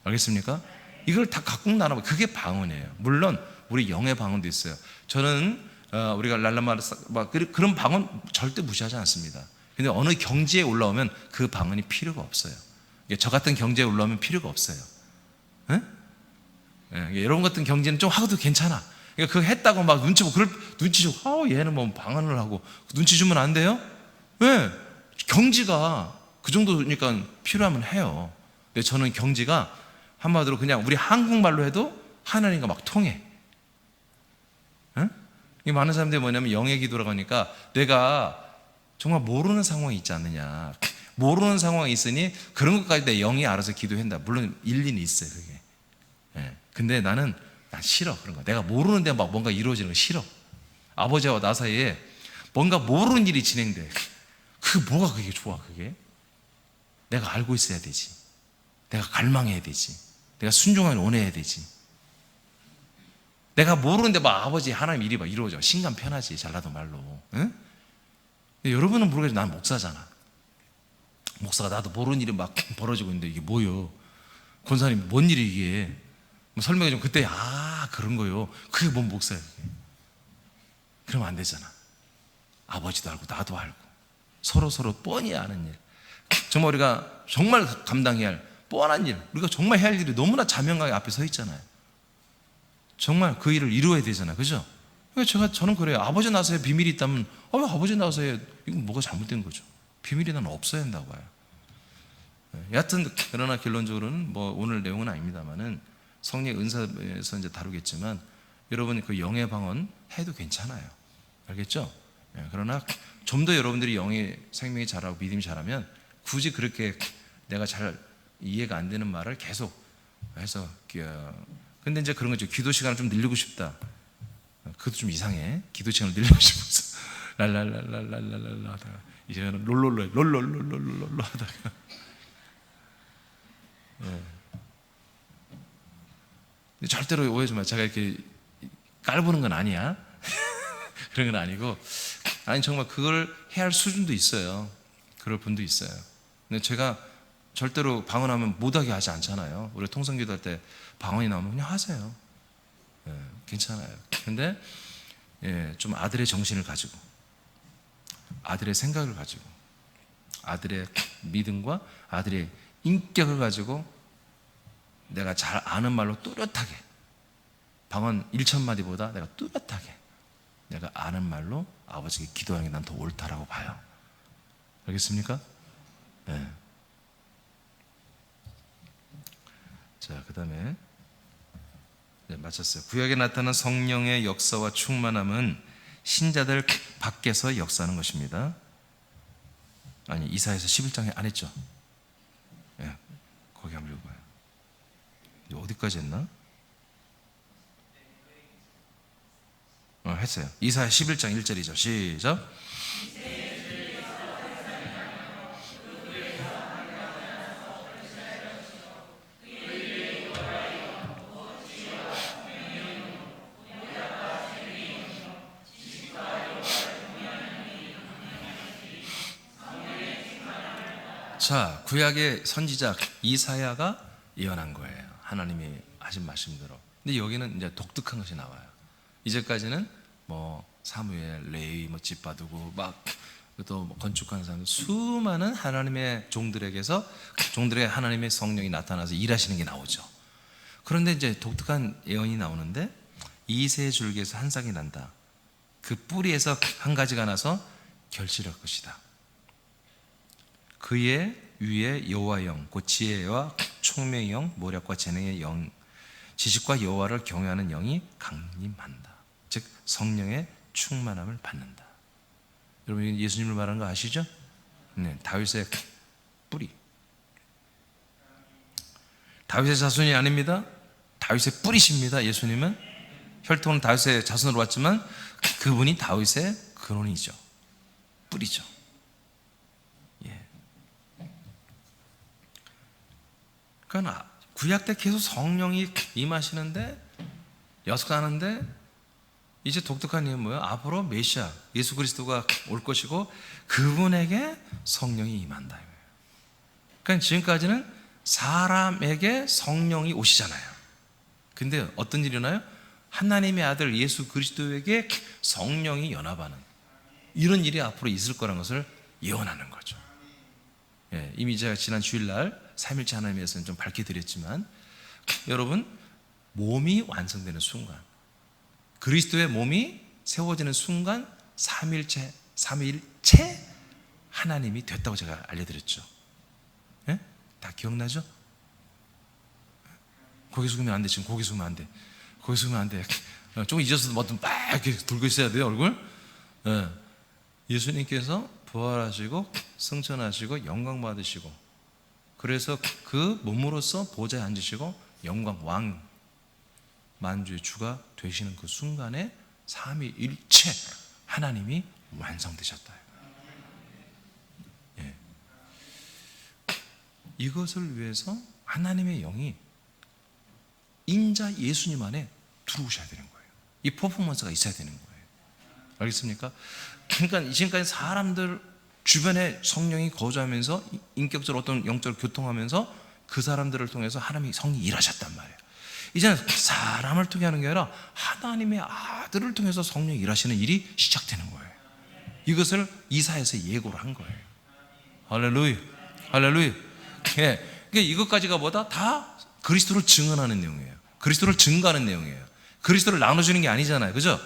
알겠습니까? 이걸 다 각국 나라, 그게 방언이에요. 물론 우리 영의 방언도 있어요. 저는 우리가 랄라마르 막 그런 방언 절대 무시하지 않습니다. 근데 어느 경지에 올라오면 그 방언이 필요가 없어요. 저 같은 경지에 올라오면 필요가 없어요. 예? 여러분 같은 경지는 좀 하고도 괜찮아. 그러니까 그거 했다고 막 눈치 보고 눈치 주고 얘는 뭐 방언을 하고 눈치 주면 안 돼요? 왜? 경지가 그 정도니까 필요하면 해요. 근데 저는 경지가 한마디로 그냥 우리 한국말로 해도 하나님과 막 통해. 이 많은 사람들이 뭐냐면 영의 기도라고 하니까 내가 정말 모르는 상황이 있지 않느냐. 모르는 상황이 있으니 그런 것까지 내 영이 알아서 기도한다. 물론 일리는 있어요, 그게. 근데 난 싫어, 그런 거. 내가 모르는데 막 뭔가 이루어지는 거 싫어. 아버지와 나 사이에 뭔가 모르는 일이 진행돼. 뭐가 그게 좋아, 그게? 내가 알고 있어야 되지. 내가 갈망해야 되지. 내가 순종하게 원해야 되지. 내가 모르는데 막 아버지 하나님 일이 막 이루어져. 신간 편하지, 잘나도 말로. 응? 여러분은 모르겠지만 난 목사잖아. 목사가 나도 모르는 일이 막 벌어지고 있는데 이게 뭐요? 권사님 뭔 일이 이게? 설명해 주면 그때 그런 거요. 그게 뭔 목사예요? 그러면 안 되잖아. 아버지도 알고 나도 알고 서로 뻔히 아는 일. 정말 우리가 정말 감당해야 할 뻔한 일, 우리가 정말 해야 할 일이 너무나 자명하게 앞에 서 있잖아요. 정말 그 일을 이루어야 되잖아요. 그죠? 저는 그래요. 아버지 나서에 비밀이 있다면 왜 아버지 나서에 이건 뭐가 잘못된 거죠. 비밀이 난 없어야 한다고 봐요. 여하튼 그러나 결론적으로는 뭐 오늘 내용은 아닙니다만은 성령의 은사에서 이제 다루겠지만 여러분 그 영의 방언 해도 괜찮아요. 알겠죠? 그러나 좀 더 여러분들이 영의 생명이 자라고 믿음이 자라면 굳이 그렇게 내가 잘 이해가 안 되는 말을 계속 해서 근데 이제 그런 거죠. 기도 시간을 좀 늘리고 싶다. 그것도 좀 이상해. 기도 시간을 늘리고 싶어서 랄랄랄랄랄랄랄라 하다가 이제는 롤롤롤 하다가 절대로 오해하지 마. 제가 이렇게 깔보는 건 아니야. 그런 건 아니고, 아니 정말 그걸 해야 할 수준도 있어요. 그럴 분도 있어요. 근데 제가 절대로 방언하면 못하게 하지 않잖아요. 우리 통성기도 할 때 방언이 나오면 그냥 하세요. 괜찮아요. 근데 좀 아들의 정신을 가지고, 아들의 생각을 가지고, 아들의 믿음과 아들의 인격을 가지고 내가 잘 아는 말로 뚜렷하게, 방언 1,000마디보다 내가 뚜렷하게 내가 아는 말로 아버지께 기도하는 게 난 더 옳다라고 봐요. 알겠습니까? 네. 자, 그 다음에 마쳤어요. 구약에 나타난 성령의 역사와 충만함은 신자들 밖에서 역사하는 것입니다. 아니, 이사야서 11장에 안 했죠? 거기 한번 읽어봐요. 어디까지 했나? 했어요. 이사야 11장 1절이죠. 시작. 자, 구약의 선지자 이사야가 예언한 거예요. 하나님이 하신 말씀대로. 근데 여기는 이제 독특한 것이 나와요. 이제까지는 뭐 사무엘, 레위, 뭐 집바두고 막 또 건축하는 사람, 수많은 하나님의 종들에게서 종들의 하나님의 성령이 나타나서 일하시는 게 나오죠. 그런데 이제 독특한 예언이 나오는데 이새 줄기에서 한 싹이 난다. 그 뿌리에서 한 가지가 나서 결실할 것이다. 그의 위에 여호와 영, 곧 지혜와 총명의 영, 모략과 재능의 영, 지식과 여호와를 경외하는 영이 강림한다. 즉 성령의 충만함을 받는다. 여러분 예수님을 말하는 거 아시죠? 네, 다윗의 뿌리. 다윗의 자손이 아닙니다. 다윗의 뿌리십니다. 예수님은 혈통은 다윗의 자손으로 왔지만 그분이 다윗의 근원이죠. 뿌리죠. 그러니까 구약 때 계속 성령이 임하시는데 역사하는데 이제 독특한 일은 뭐예요? 앞으로 메시아 예수 그리스도가 올 것이고 그분에게 성령이 임한다. 그러니까 지금까지는 사람에게 성령이 오시잖아요. 근데 어떤 일이 일어나요? 하나님의 아들 예수 그리스도에게 성령이 연합하는 이런 일이 앞으로 있을 거라는 것을 예언하는 거죠. 예, 이미 제가 지난 주일날 삼일째 하나님에서는 좀 밝혀드렸지만, 여러분, 몸이 완성되는 순간, 그리스도의 몸이 세워지는 순간 삼일체 하나님이 됐다고 제가 알려드렸죠. 예? 다 기억나죠? 고개 숙이면 안 돼. 지금 고개 숙이면 안 돼. 고개 숙이면 안 돼. 조금 잊었어도 뭐 막 이렇게 들고 있어야 돼요, 얼굴. 예. 예수님께서 부활하시고 승천하시고 영광 받으시고, 그래서 그 몸으로서 보좌에 앉으시고 영광 왕 만주의 주가 되시는 그 순간에 삼위일체 하나님이 완성되셨다. 예. 이것을 위해서 하나님의 영이 인자 예수님 안에 들어오셔야 되는 거예요. 이 퍼포먼스가 있어야 되는 거예요. 알겠습니까? 그러니까 지금까지 사람들 주변에 성령이 거주하면서 인격적으로 어떤 영적으로 교통하면서 그 사람들을 통해서 하나님이 성령이 일하셨단 말이에요. 이제는 사람을 통해 하는 게 아니라 하나님의 아들을 통해서 성령이 일하시는 일이 시작되는 거예요. 이것을 이사야서 예고를 한 거예요. 할렐루야, 할렐루야. 예, 그러니까 이것까지가 뭐다? 다 그리스도를 증언하는 내용이에요. 그리스도를 증거하는 내용이에요. 그리스도를 나눠주는 게 아니잖아요, 그죠?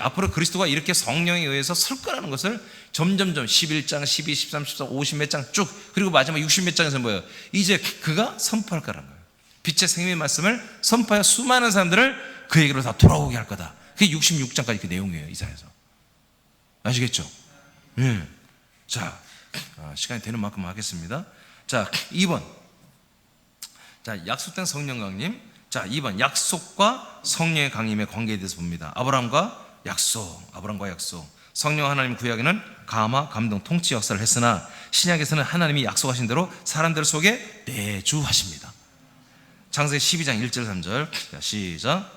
앞으로 그리스도가 이렇게 성령에 의해서 설 거라는 것을 점점점 11장, 12, 13, 14, 50 몇 장 쭉, 그리고 마지막 60 몇 장에서 뭐예요? 이제 그가 선포할 거라는 거예요. 빛의 생명의 말씀을 선포하여 수많은 사람들을 그에게로 다 돌아오게 할 거다. 그게 66장까지 그 내용이에요, 이사야서. 아시겠죠? 예. 자, 시간이 되는 만큼 하겠습니다. 자, 2번. 자, 약속된 성령 강림. 자, 2번. 약속과 성령의 강림의 관계에 대해서 봅니다. 아브라함과 약속. 성령 하나님 구약에는 감화, 감동, 통치 역사를 했으나 신약에서는 하나님이 약속하신 대로 사람들 속에 내주하십니다. 창세기 12장 1절 3절. 자, 시작.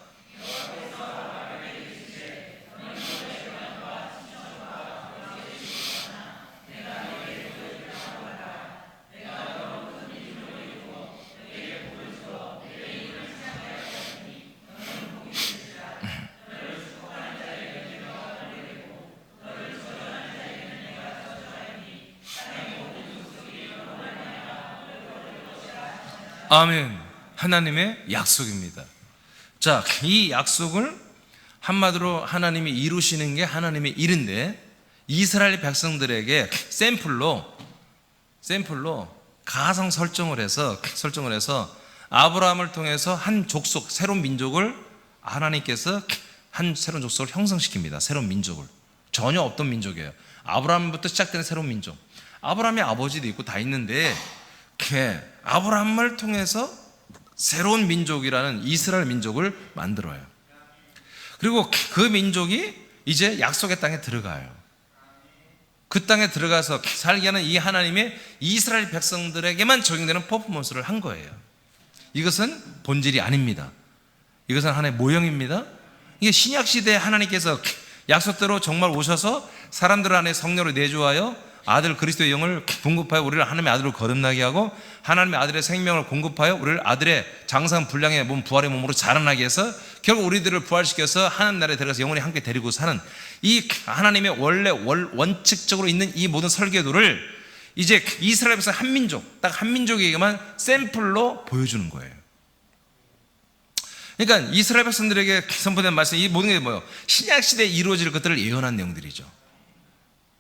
아멘. 하나님의 약속입니다. 자, 이 약속을 한마디로 하나님이 이루시는 게 하나님의 일인데, 이스라엘 백성들에게 샘플로 가상 설정을 해서 아브라함을 통해서 한 족속, 새로운 민족을 하나님께서 한 새로운 족속을 형성시킵니다. 새로운 민족을. 전혀 없던 민족이에요. 아브라함부터 시작되는 새로운 민족. 아브라함의 아버지도 있고 다 있는데, 아브라함을 통해서 새로운 민족이라는 이스라엘 민족을 만들어요. 그리고 그 민족이 이제 약속의 땅에 들어가요. 그 땅에 들어가서 살게 하는 이 하나님의 이스라엘 백성들에게만 적용되는 퍼포먼스를 한 거예요. 이것은 본질이 아닙니다. 이것은 하나의 모형입니다. 이게 신약시대에 하나님께서 약속대로 정말 오셔서 사람들 안에 성령을 내주하여 아들 그리스도의 영을 공급하여 우리를 하나님의 아들로 거듭나게 하고, 하나님의 아들의 생명을 공급하여 우리를 아들의 장성 분량의 몸, 부활의 몸으로 자라나게 해서 결국 우리들을 부활시켜서 하나님 나라에 들어가서 영원히 함께 데리고 사는 이 하나님의 원래 원칙적으로 있는 이 모든 설계도를 이제 이스라엘에서 한 민족, 딱 한 민족에게만 샘플로 보여주는 거예요. 그러니까 이스라엘 백성들에게 선포된 말씀, 이 모든 게 뭐예요? 신약시대에 이루어질 것들을 예언한 내용들이죠.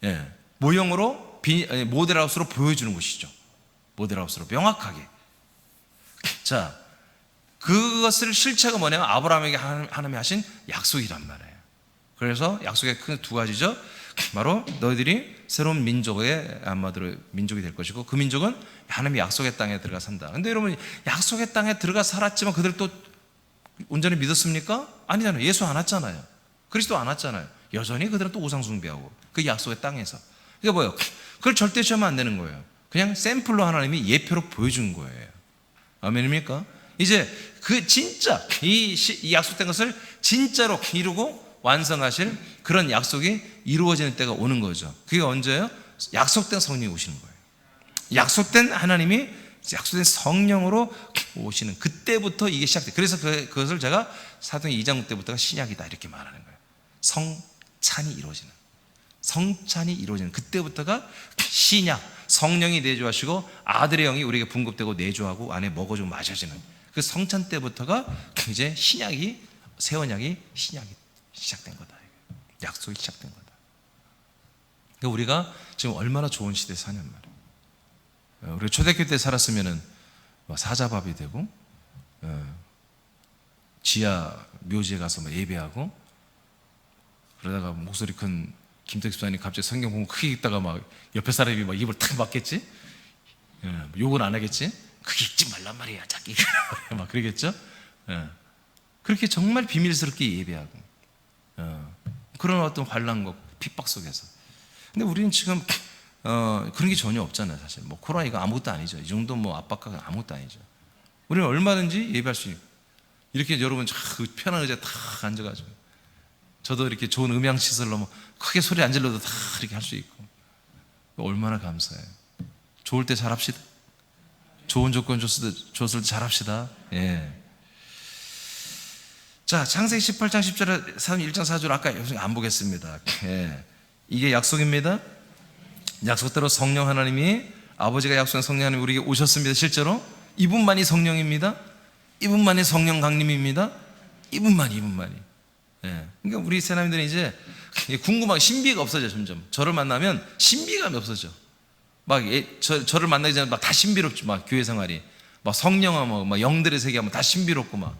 예. 모형으로 모델하우스로 보여주는 것이죠. 모델하우스로 명확하게. 자, 그것을 실체가 뭐냐면 아브라함에게 하나님이 하신 약속이란 말이에요. 그래서 약속의 큰 두 가지죠. 바로 너희들이 새로운 민족의 한마디로 민족이 될 것이고, 그 민족은 하나님의 약속의 땅에 들어가 산다. 근데 여러분, 약속의 땅에 들어가 살았지만 그들 또 온전히 믿었습니까? 아니잖아요. 예수 안 왔잖아요. 그리스도 안 왔잖아요. 여전히 그들은 또 우상 숭배하고 그 약속의 땅에서. 그게 뭐예요? 그걸 절대 취하면 안 되는 거예요. 그냥 샘플로 하나님이 예표로 보여준 거예요. 아멘입니까? 이제 그 진짜 이 약속된 것을 진짜로 이루고 완성하실 그런 약속이 이루어지는 때가 오는 거죠. 그게 언제예요? 약속된 성령이 오시는 거예요. 약속된 하나님이 약속된 성령으로 오시는 그때부터 이게 시작돼요. 그래서 그것을 제가 사도행 2장 때부터가 신약이다 이렇게 말하는 거예요. 성찬이 이루어지는 그때부터가 신약, 성령이 내주하시고 아들의 영이 우리에게 분급되고 내주하고 안에 먹어주고 마셔지는 그 성찬 때부터가 이제 신약이, 새 언약이 신약이 시작된 거다. 약속이 시작된 거다. 그러니까 우리가 지금 얼마나 좋은 시대에 사냔 말이에요. 우리 초대교회 때 살았으면은 사자밥이 되고 지하 묘지에 가서 예배하고, 그러다가 목소리 큰 김택 집사님 갑자기 성경 공부 크게 읽다가 막 옆에 사람이 막 입을 탁 막겠지? 욕은 안 하겠지? 크게 읽지 말란 말이야, 자기. 막 그러겠죠? 그렇게 정말 비밀스럽게 예배하고, 그런 어떤 환난과 핍박 속에서. 근데 우리는 지금 그런 게 전혀 없잖아요, 사실. 뭐 코로나 이거 아무것도 아니죠. 이 정도 뭐 압박감은 아무것도 아니죠. 우리는 얼마든지 예배할 수 있고, 이렇게 여러분 편한 의자에 탁 앉아가지고, 저도 이렇게 좋은 음향 시설로 뭐 크게 소리 안 질러도 다 이렇게 할 수 있고, 얼마나 감사해요. 좋을 때 잘합시다. 좋은 조건 줬을 때 잘합시다. 예. 자, 창세기 18장 10절에 1장 4절 아까 안 보겠습니다. 예. 이게 약속입니다. 약속대로 성령 하나님이, 아버지가 약속한 성령 하나님이 우리에게 오셨습니다. 실제로 이분만이 성령입니다. 이분만이 성령 강림입니다. 이분만이. 예. 그러니까 우리 세나님들은 이제 궁금하게, 신비가 없어져. 점점 저를 만나면 신비감이 없어져. 막 저를 만나기 전에 막 다 신비롭지. 막 교회 생활이 막 성령하고 막 영들의 세계하면 다 신비롭고 막.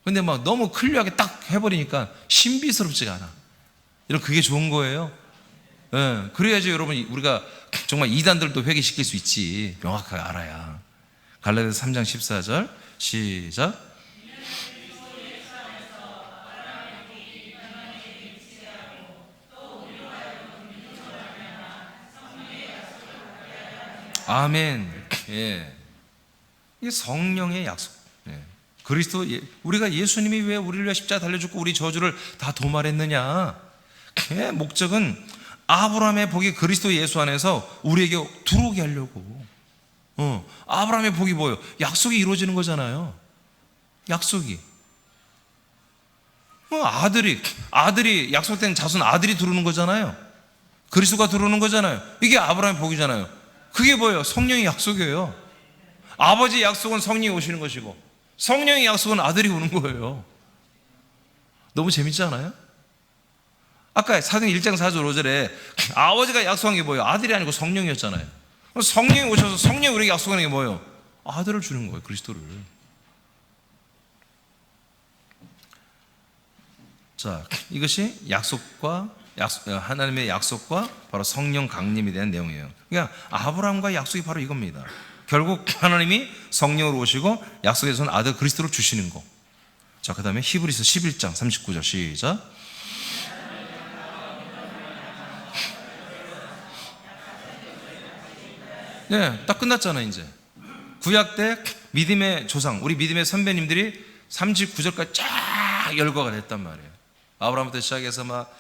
근데 막 너무 클리어하게 딱 해버리니까 신비스럽지가 않아. 이런 그게 좋은 거예요. 예. 그래야지 여러분 우리가 정말 이단들도 회개시킬 수 있지. 명확하게 알아야. 갈라디아서 3장 14절 시작. 아멘. 예. 이게 성령의 약속. 예. 그리스도, 우리가 예수님이 왜 우리를 위해 십자가 달려 죽고 우리 저주를 다 도말했느냐? 예. 목적은 아브라함의 복이 그리스도 예수 안에서 우리에게 들어오게 하려고. 아브라함의 복이 뭐예요? 약속이 이루어지는 거잖아요. 약속이. 아들이 약속된 자손 아들이 들어오는 거잖아요. 그리스도가 들어오는 거잖아요. 이게 아브라함의 복이잖아요. 그게 뭐예요? 성령의 약속이에요. 아버지의 약속은 성령이 오시는 것이고, 성령의 약속은 아들이 오는 거예요. 너무 재밌지 않아요? 아까 사도행 1장 4절 5절에 아버지가 약속한 게 뭐예요? 아들이 아니고 성령이었잖아요. 성령이 오셔서 성령이 우리에게 약속하는 게 뭐예요? 아들을 주는 거예요. 그리스도를. 자, 이것이 하나님의 약속과 바로 성령 강림에 대한 내용이에요. 그러니까 아브라함과 약속이 바로 이겁니다. 결국 하나님이 성령으로 오시고 약속에서는 아들 그리스도를 주시는 거. 자, 그 다음에 히브리서 11장 39절 시작. 네, 딱 끝났잖아요. 이제 구약 때 믿음의 조상, 우리 믿음의 선배님들이 39절까지 쫙 열거가 됐단 말이에요. 아브라함부터 시작해서 막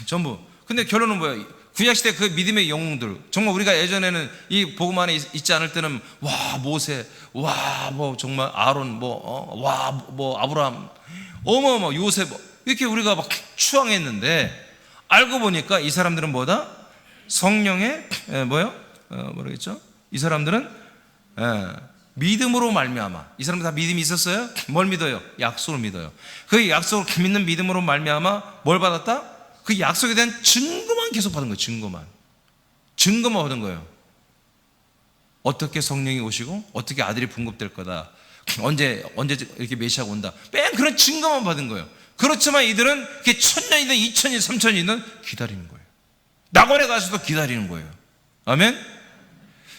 전부. 근데 결론은 뭐예요? 구약시대 그 믿음의 영웅들, 정말 우리가 예전에는 이 복음 안에 있지 않을 때는 와 모세, 와 뭐 정말 아론, 와 뭐 아브라함, 어마어마 요셉, 이렇게 우리가 막 추앙했는데, 알고 보니까 이 사람들은 뭐다? 성령의 뭐라겠죠? 이 사람들은 믿음으로 말미암아. 이 사람들 다 믿음이 있었어요? 뭘 믿어요? 약속을 믿어요. 그 약속을 믿는 믿음으로 말미암아 뭘 받았다? 그 약속에 대한 증거만 계속 받은 거예요. 증거만 받은 거예요. 어떻게 성령이 오시고 어떻게 아들이 분급될 거다, 언제 이렇게 메시아가 온다, 맨 그런 증거만 받은 거예요. 그렇지만 이들은 그게 1000년이든 2000년 3000년이든 기다리는 거예요. 낙원에 가서도 기다리는 거예요. 아멘.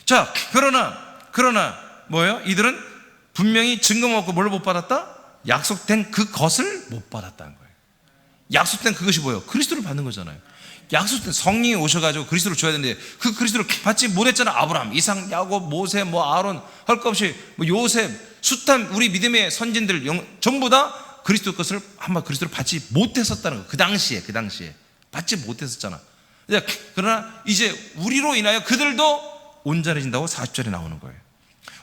자, 그러나 뭐예요? 이들은 분명히 증거만 받고 뭘 못 받았다? 약속된 그것을 못 받았다는 거예요. 약속된 그것이 뭐예요? 그리스도를 받는 거잖아요. 약속된 성령이 오셔가지고 그리스도를 줘야 되는데 그 그리스도를 받지 못했잖아. 아브라함, 이삭, 야곱, 모세, 아론, 할 것 없이 요셉, 숱한 우리 믿음의 선진들 전부 다 그리스도 것을 한번 그리스도를 받지 못했었다는 거예요. 그 당시에 받지 못했었잖아. 그러나 이제 우리로 인하여 그들도 온전해진다고 40절에 나오는 거예요.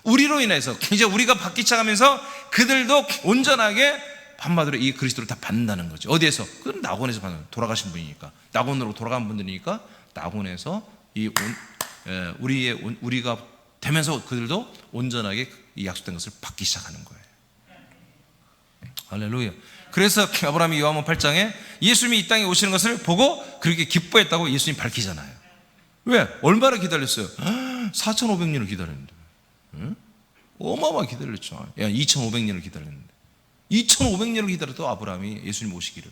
우리로 인해서 이제 우리가 받기 시작하면서 그들도 온전하게 한마디로 이 그리스도를 다 받는다는 거죠. 어디에서? 그건 낙원에서 받는, 돌아가신 분이니까, 낙원으로 돌아간 분들이니까 낙원에서 우리가 되면서 그들도 온전하게 이 약속된 것을 받기 시작하는 거예요. 할렐루야. 그래서 아브라함이 요한복음 8장에 예수님이 이 땅에 오시는 것을 보고 그렇게 기뻐했다고 예수님 밝히잖아요. 왜? 얼마나 기다렸어요? 4,500년을 기다렸는데, 어마어마하게 기다렸죠. 2,500년을 기다렸는데, 2,500년을 기다려도 아브라함이 예수님 오시기를.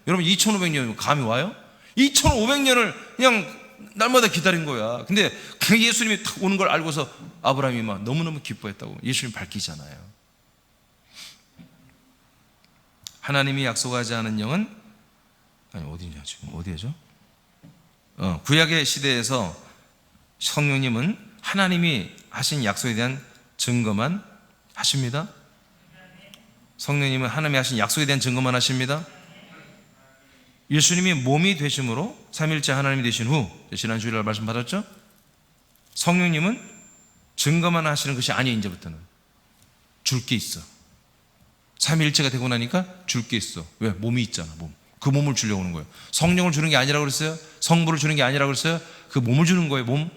여러분 2,500년 감이 와요? 2,500년을 그냥 날마다 기다린 거야. 근데 그 예수님이 딱 오는 걸 알고서 아브라함이 막 너무너무 기뻐했다고 예수님 밝히잖아요. 하나님이 약속하지 않은 영은, 아니 어디냐 지금 어디죠? 구약의 시대에서 성령님은 하나님이 하신 약속에 대한 증거만 하십니다. 성령님은 하나님이 하신 약속에 대한 증거만 하십니다. 예수님이 몸이 되심으로 삼위일체 하나님이 되신 후, 지난 주일날 말씀 받았죠? 성령님은 증거만 하시는 것이 아니에요. 이제부터는 줄 게 있어. 삼위일체가 되고 나니까 줄 게 있어. 왜? 몸이 있잖아. 몸. 그 몸을 주려고 하는 거예요. 성령을 주는 게 아니라고 그랬어요. 성부를 주는 게 아니라고 그랬어요. 그 몸을 주는 거예요. 몸.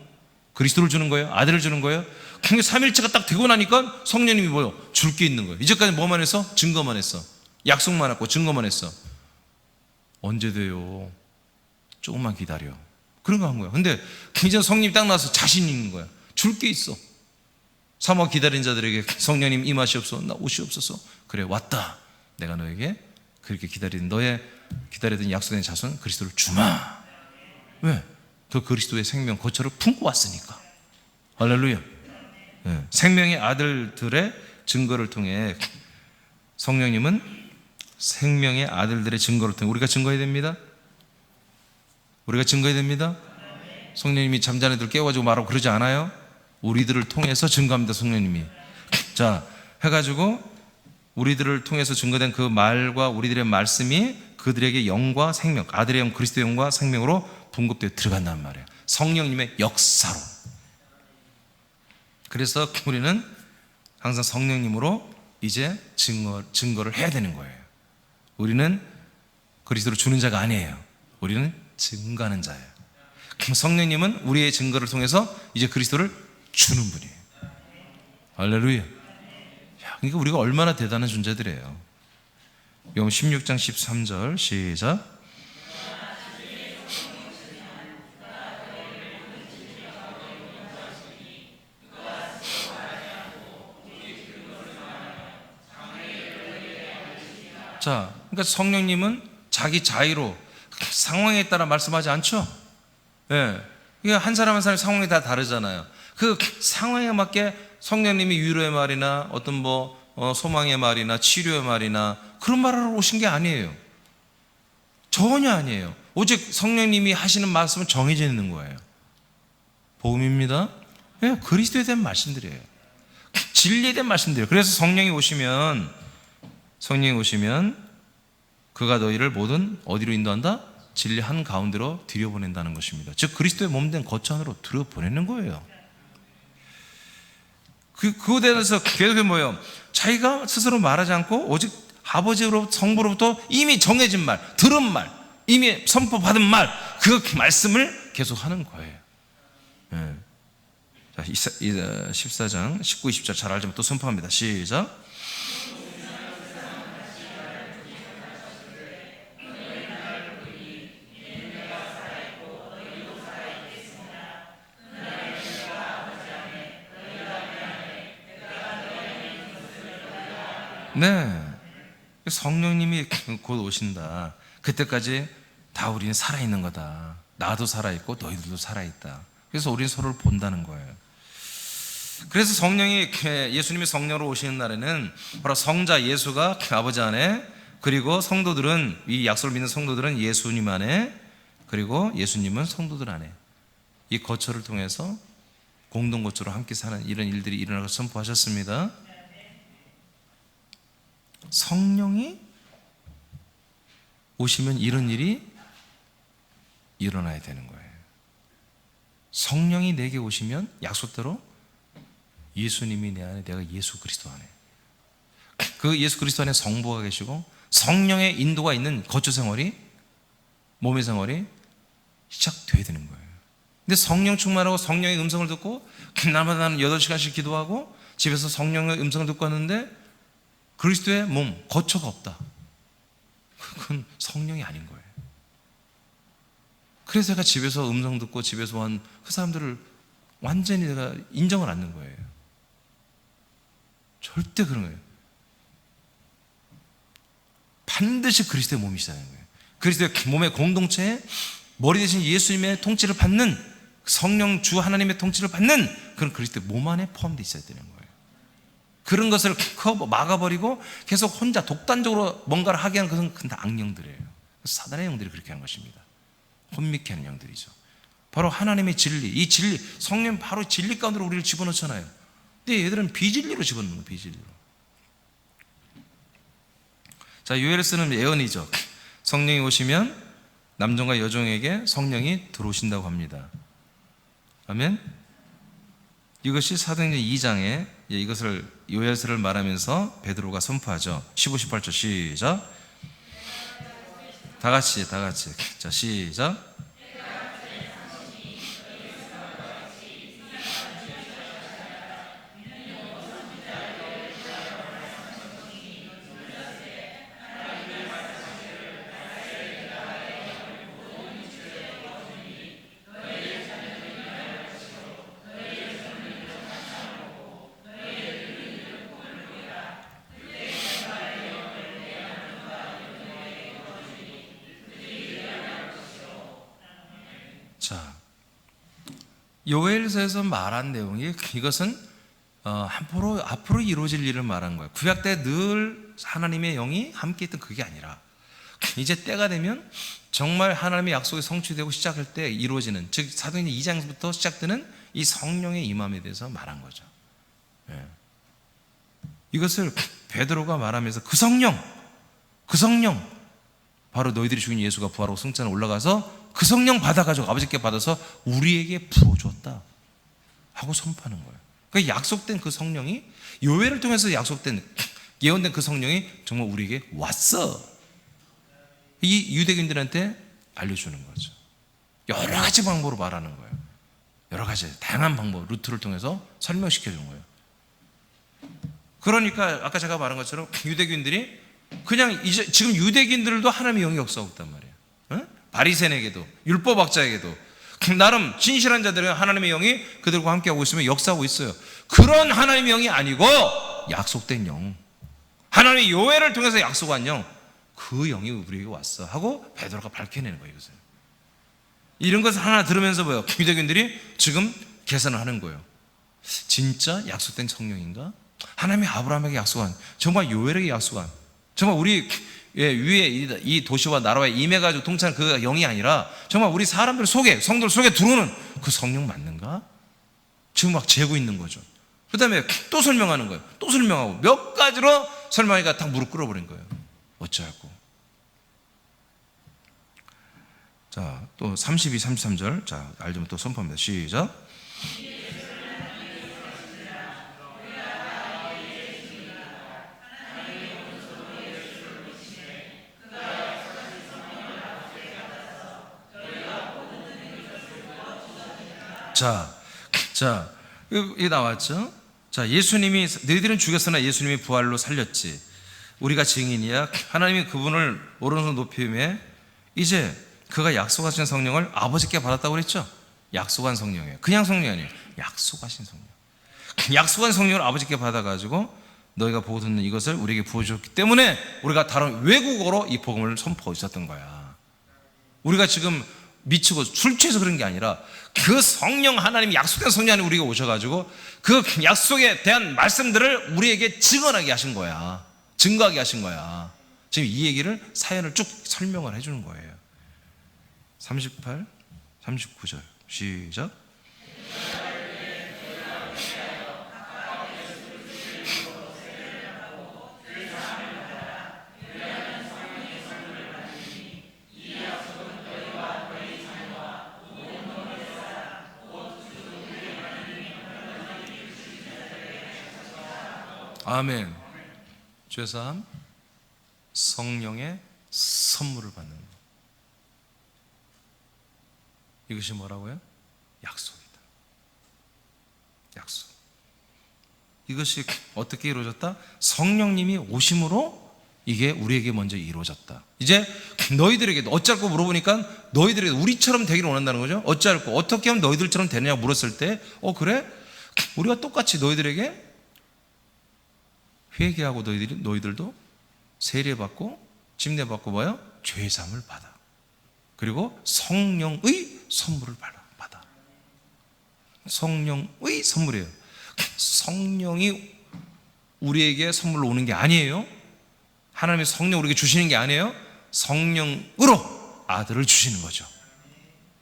그리스도를 주는 거예요. 아들을 주는 거예요. 그러니까 삼위일체가 딱 되고 나니까 성령님이 뭐요? 줄 게 있는 거예요. 이제까지 뭐만 했어? 증거만 했어. 약속만 했고 증거만 했어. 언제 돼요? 조금만 기다려. 그런 거 한 거야. 근데 이제 성령님이 딱 나와서 자신 있는 거야. 줄 게 있어. 사모하 기다린 자들에게 성령님 임하시옵소서. 나 오시옵소서. 그래 왔다. 내가 너에게 그렇게 기다리던 너의 기다리던 약속된 자손 그리스도를 주마. 왜? 그 그리스도의 생명 거처를 품고 왔으니까. 할렐루야. 네. 생명의 아들들의 증거를 통해 성령님은 생명의 아들들의 증거를 통해 우리가 증거해야 됩니다. 우리가 증거해야 됩니다. 성령님이 잠자는 애들 깨워가지고 말하고 그러지 않아요. 우리들을 통해서 증거합니다. 성령님이. 자 해가지고 우리들을 통해서 증거된 그 말과 우리들의 말씀이 그들에게 영과 생명, 아들의 영 그리스도의 영과 생명으로 분급되어 들어간단 말이에요. 성령님의 역사로. 그래서 우리는 항상 성령님으로 이제 증거를 해야 되는 거예요. 우리는 그리스도를 주는 자가 아니에요. 우리는 증거하는 자예요. 그럼 성령님은 우리의 증거를 통해서 이제 그리스도를 주는 분이에요. 할렐루야. 그러니까 우리가 얼마나 대단한 존재들이에요. 요한 16장 13절 시작. 자, 그러니까 성령님은 자기 자의로 상황에 따라 말씀하지 않죠. 예. 그러니까 한 사람 한 사람 상황이 다 다르잖아요. 그 상황에 맞게 성령님이 위로의 말이나 어떤 소망의 말이나 치료의 말이나 그런 말하러 오신 게 아니에요. 전혀 아니에요. 오직 성령님이 하시는 말씀은 정해져 있는 거예요. 복음입니다. 예, 그리스도에 대한 말씀들이에요. 진리에 대한 말씀들이에요. 그래서 성령이 오시면 그가 너희를 모든 어디로 인도한다? 진리 한 가운데로 들여보낸다는 것입니다. 즉 그리스도의 몸된 거처 안으로 들여보내는 거예요. 그거에 대해서 계속 뭐예요? 자기가 스스로 말하지 않고 오직 아버지로 성부로부터 이미 정해진 말, 들은 말, 이미 선포받은 말, 그 말씀을 계속 하는 거예요. 네. 자, 14장 19, 20절 잘 알지만 또 선포합니다. 시작. 네, 성령님이 곧 오신다. 그때까지 다 우리는 살아있는 거다. 나도 살아있고 너희들도 살아있다. 그래서 우리는 서로를 본다는 거예요. 그래서 예수님이 성령으로 오시는 날에는 바로 성자 예수가 아버지 안에, 그리고 성도들은, 이 약속을 믿는 성도들은 예수님 안에, 그리고 예수님은 성도들 안에, 이 거처를 통해서 공동거처로 함께 사는 이런 일들이 일어나고 선포하셨습니다. 성령이 오시면 이런 일이 일어나야 되는 거예요. 성령이 내게 오시면 약속대로 예수님이 내 안에, 내가 예수 그리스도 안에, 그 예수 그리스도 안에 성부가 계시고 성령의 인도가 있는 거처 생활이, 몸의 생활이 시작돼야 되는 거예요. 근데 성령 충만하고 성령의 음성을 듣고 날마다 나는 8시간씩 기도하고 집에서 성령의 음성을 듣고 왔는데 그리스도의 몸, 거처가 없다. 그건 성령이 아닌 거예요. 그래서 제가 집에서 음성 듣고 집에서 한 그 사람들을 완전히 내가 인정을 않는 거예요. 절대 그런 거예요. 반드시 그리스도의 몸이시다는 거예요. 그리스도의 몸의 공동체에 머리 대신 예수님의 통치를 받는, 성령 주 하나님의 통치를 받는 그런 그리스도의 몸 안에 포함되어 있어야 되는 거예요. 그런 것을 막아버리고 계속 혼자 독단적으로 뭔가를 하게 하는 것은 다 악령들이에요. 사단의 영들이 그렇게 하는 것입니다. 혼미케 하는 영들이죠. 바로 하나님의 진리, 이 진리, 성령 바로 진리 가운데로 우리를 집어넣잖아요. 근데 얘들은 비진리로 집어넣는 거예요. 비진리로. 자, 요엘서는 예언이죠. 성령이 오시면 남종과 여종에게 성령이 들어오신다고 합니다. 아멘. 이것이 사도행전 2장에 이것을, 요엘서를 말하면서 베드로가 선포하죠. 15, 18절 시작. 다 같이. 자, 시작. 자, 요엘서에서 말한 내용이, 이것은 앞으로 이루어질 일을 말한 거예요. 구약 때 늘 하나님의 영이 함께 있던 그게 아니라 이제 때가 되면 정말 하나님의 약속이 성취되고 시작할 때 이루어지는, 즉 사도행전 2장부터 시작되는 이 성령의 임함에 대해서 말한 거죠. 예. 이것을 베드로가 말하면서 그 성령 바로 너희들이 죽인 예수가 부활하고 승천에 올라가서 그 성령 받아가지고 아버지께 받아서 우리에게 부어주었다 하고 선포하는 거예요. 그러니까 약속된 그 성령이, 요엘을 통해서 약속된, 예언된 그 성령이 정말 우리에게 왔어. 이 유대인들한테 알려주는 거죠. 여러 가지 방법으로 말하는 거예요. 여러 가지 다양한 방법, 루트를 통해서 설명시켜 준 거예요. 그러니까 아까 제가 말한 것처럼 유대인들이 그냥 이제 지금 유대인들도 하나님의 영이 역사하고 있단 말이에요. 바리새인에게도 율법학자에게도 나름 진실한 자들은 하나님의 영이 그들과 함께하고 있으면 역사하고 있어요. 그런 하나님의 영이 아니고 약속된 영, 하나님의 요엘을 통해서 약속한 영, 그 영이 우리에게 왔어 하고 베드로가 밝혀내는 거예요. 이것을. 이런 것을 하나 들으면서 뭐예요? 유대인들이 지금 계산을 하는 거예요. 진짜 약속된 성령인가? 하나님이 아브라함에게 약속한, 정말 요엘에게 약속한, 정말 우리 위에 이 도시와 나라에 임해가지고 통치하는 그 영이 아니라 정말 우리 사람들 속에, 성도들 속에 들어오는 그 성령 맞는가? 지금 막 재고 있는 거죠. 그 다음에 또 설명하는 거예요. 또 설명하고 몇 가지로 설명하니까 다 무릎 꿇어버린 거예요. 어찌하고. 자, 또 32, 33절. 자, 알면 또 선포합니다. 시작. 자, 이게 나왔죠? 자, 예수님이, 너희들은 죽였으나 예수님이 부활로 살렸지. 우리가 증인이야. 하나님이 그분을 오른손 높이며 이제 그가 약속하신 성령을 아버지께 받았다고 그랬죠? 약속한 성령이에요. 그냥 성령이 아니에요. 약속하신 성령. 약속한 성령을 아버지께 받아가지고 너희가 보고 듣는 이것을 우리에게 부어주셨기 때문에 우리가 다른 외국어로 이 복음을 선포하고 있었던 거야. 우리가 지금 미치고 술 취해서 그런 게 아니라 그 성령, 하나님이 약속된 성령 안에 우리가 오셔가지고 그 약속에 대한 말씀들을 우리에게 증언하게 하신 거야. 증거하게 하신 거야. 지금 이 얘기를, 사연을 쭉 설명을 해주는 거예요. 38, 39절 시작. 아멘. 죄사함, 성령의 선물을 받는 것. 이것이 뭐라고요? 약속이다. 약속. 이것이 어떻게 이루어졌다? 성령님이 오심으로 이게 우리에게 먼저 이루어졌다. 이제 너희들에게 어찌할꼬 물어보니까 너희들에게 우리처럼 되기를 원한다는 거죠. 어찌할꼬 어떻게 하면 너희들처럼 되느냐고 물었을 때 그래? 우리가 똑같이 너희들에게 회개하고 너희들도 세례받고 침례받고 뭐요? 죄사함을 받아. 그리고 성령의 선물을 받아. 성령의 선물이에요. 성령이 우리에게 선물로 오는 게 아니에요. 하나님의 성령 우리에게 주시는 게 아니에요. 성령으로 아들을 주시는 거죠.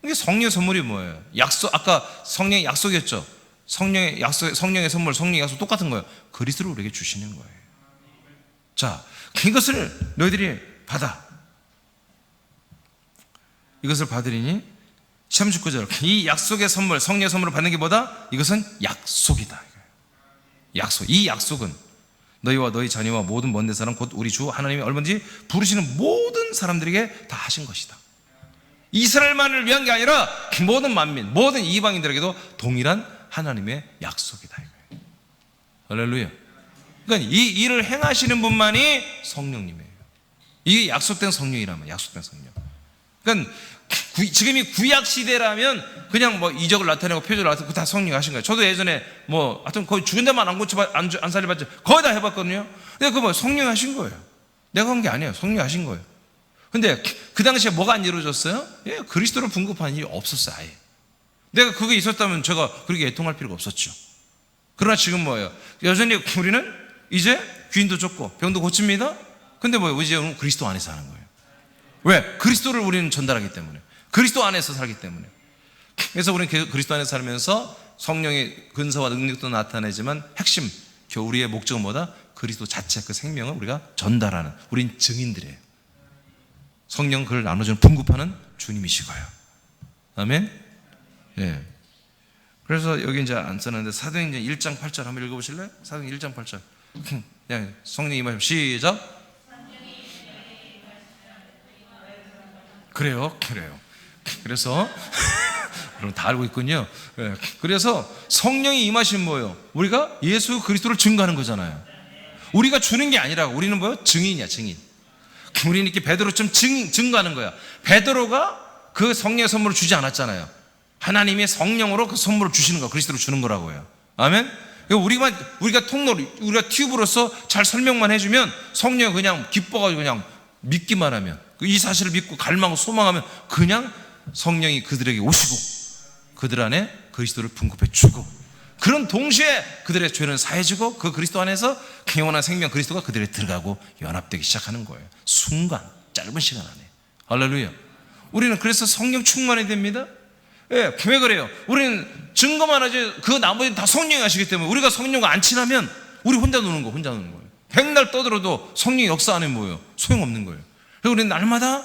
이게 성령의 선물이 뭐예요? 약속, 아까 성령의 약속이었죠. 성령의 약속, 성령의 선물, 성령의 약속 똑같은 거예요. 그리스도를 우리에게 주시는 거예요. 자, 이것을 너희들이 받아. 이것을 받으리니 39절 이 약속의 선물, 성령의 선물을 받는 게 뭐다? 이것은 약속이다. 약속. 이 약속은 너희와 너희 자녀와 모든 먼 데 사람 곧 우리 주 하나님이 얼마든지 부르시는 모든 사람들에게 다 하신 것이다. 이스라엘만을 위한 게 아니라 모든 만민, 모든 이방인들에게도 동일한 하나님의 약속이다. 할렐루야. 그러니까 이 일을 행하시는 분만이 성령님이에요. 이게 약속된 성령이라면, 약속된 성령. 그러니까 지금 이 구약 시대라면 그냥 뭐 이적을 나타내고 표적을 나타내고 다 성령이 하신 거예요. 저도 예전에 뭐 하여튼 거의 죽은 데만 안 살려봤죠. 거의 다 해봤거든요. 근데 그거 뭐 성령이 하신 거예요. 내가 한 게 아니에요. 성령이 하신 거예요. 근데 그 당시에 뭐가 안 이루어졌어요? 예, 그리스도를 분급한 일이 없었어요. 아예. 내가 그게 있었다면 제가 그렇게 애통할 필요가 없었죠. 그러나 지금 뭐예요? 여전히 우리는 이제 귀인도 좁고 병도 고칩니다. 근데 뭐예요? 이제 그리스도 안에서 하는 거예요. 왜? 그리스도를 우리는 전달하기 때문에, 그리스도 안에서 살기 때문에. 그래서 우리는 그리스도 안에서 살면서 성령의 근사와 능력도 나타내지만 핵심 우리의 목적은 뭐다? 그리스도 자체 그 생명을 우리가 전달하는, 우린 증인들이에요. 성령 그를 나눠주는 분급하는 주님이시고요. 아멘. 예. 그래서 여기 이제 안 썼는데 사도행전 1장 8절 한번 읽어보실래요? 사도행전 1장 8절. 그냥 성령이 임하시면 시작. 그래요. 그래서 여러분 다 알고 있군요. 그래서 성령이 임하시면 뭐예요? 우리가 예수 그리스도를 증거하는 거잖아요. 우리가 주는 게 아니라 우리는 뭐예요? 증인이야, 증인. 우리는 이렇게 베드로처럼 증거하는 거야. 베드로가 그 성령의 선물을 주지 않았잖아요. 하나님의 성령으로 그 선물을 주시는 거, 그리스도를 주는 거라고요. 아멘. 우리가 통로로, 우리가 튜브로서 잘 설명만 해주면 성령이 그냥 기뻐가지고 그냥 믿기만 하면, 이 사실을 믿고 갈망하고 소망하면 그냥 성령이 그들에게 오시고 그들 안에 그리스도를 분급해 주고, 그런 동시에 그들의 죄는 사해지고 그 그리스도 안에서 영원한 생명 그리스도가 그들에 들어가고 연합되기 시작하는 거예요. 순간, 짧은 시간 안에. 할렐루야. 우리는 그래서 성령 충만이 됩니다. 예, 왜 그래요? 우리는 증거만 하지 그 나머지는 다 성령이 하시기 때문에 우리가 성령과 안 친하면 우리 혼자 노는 거예요. 백날 떠들어도 성령 역사 안에 뭐예요? 소용없는 거예요. 그래서 우리는 날마다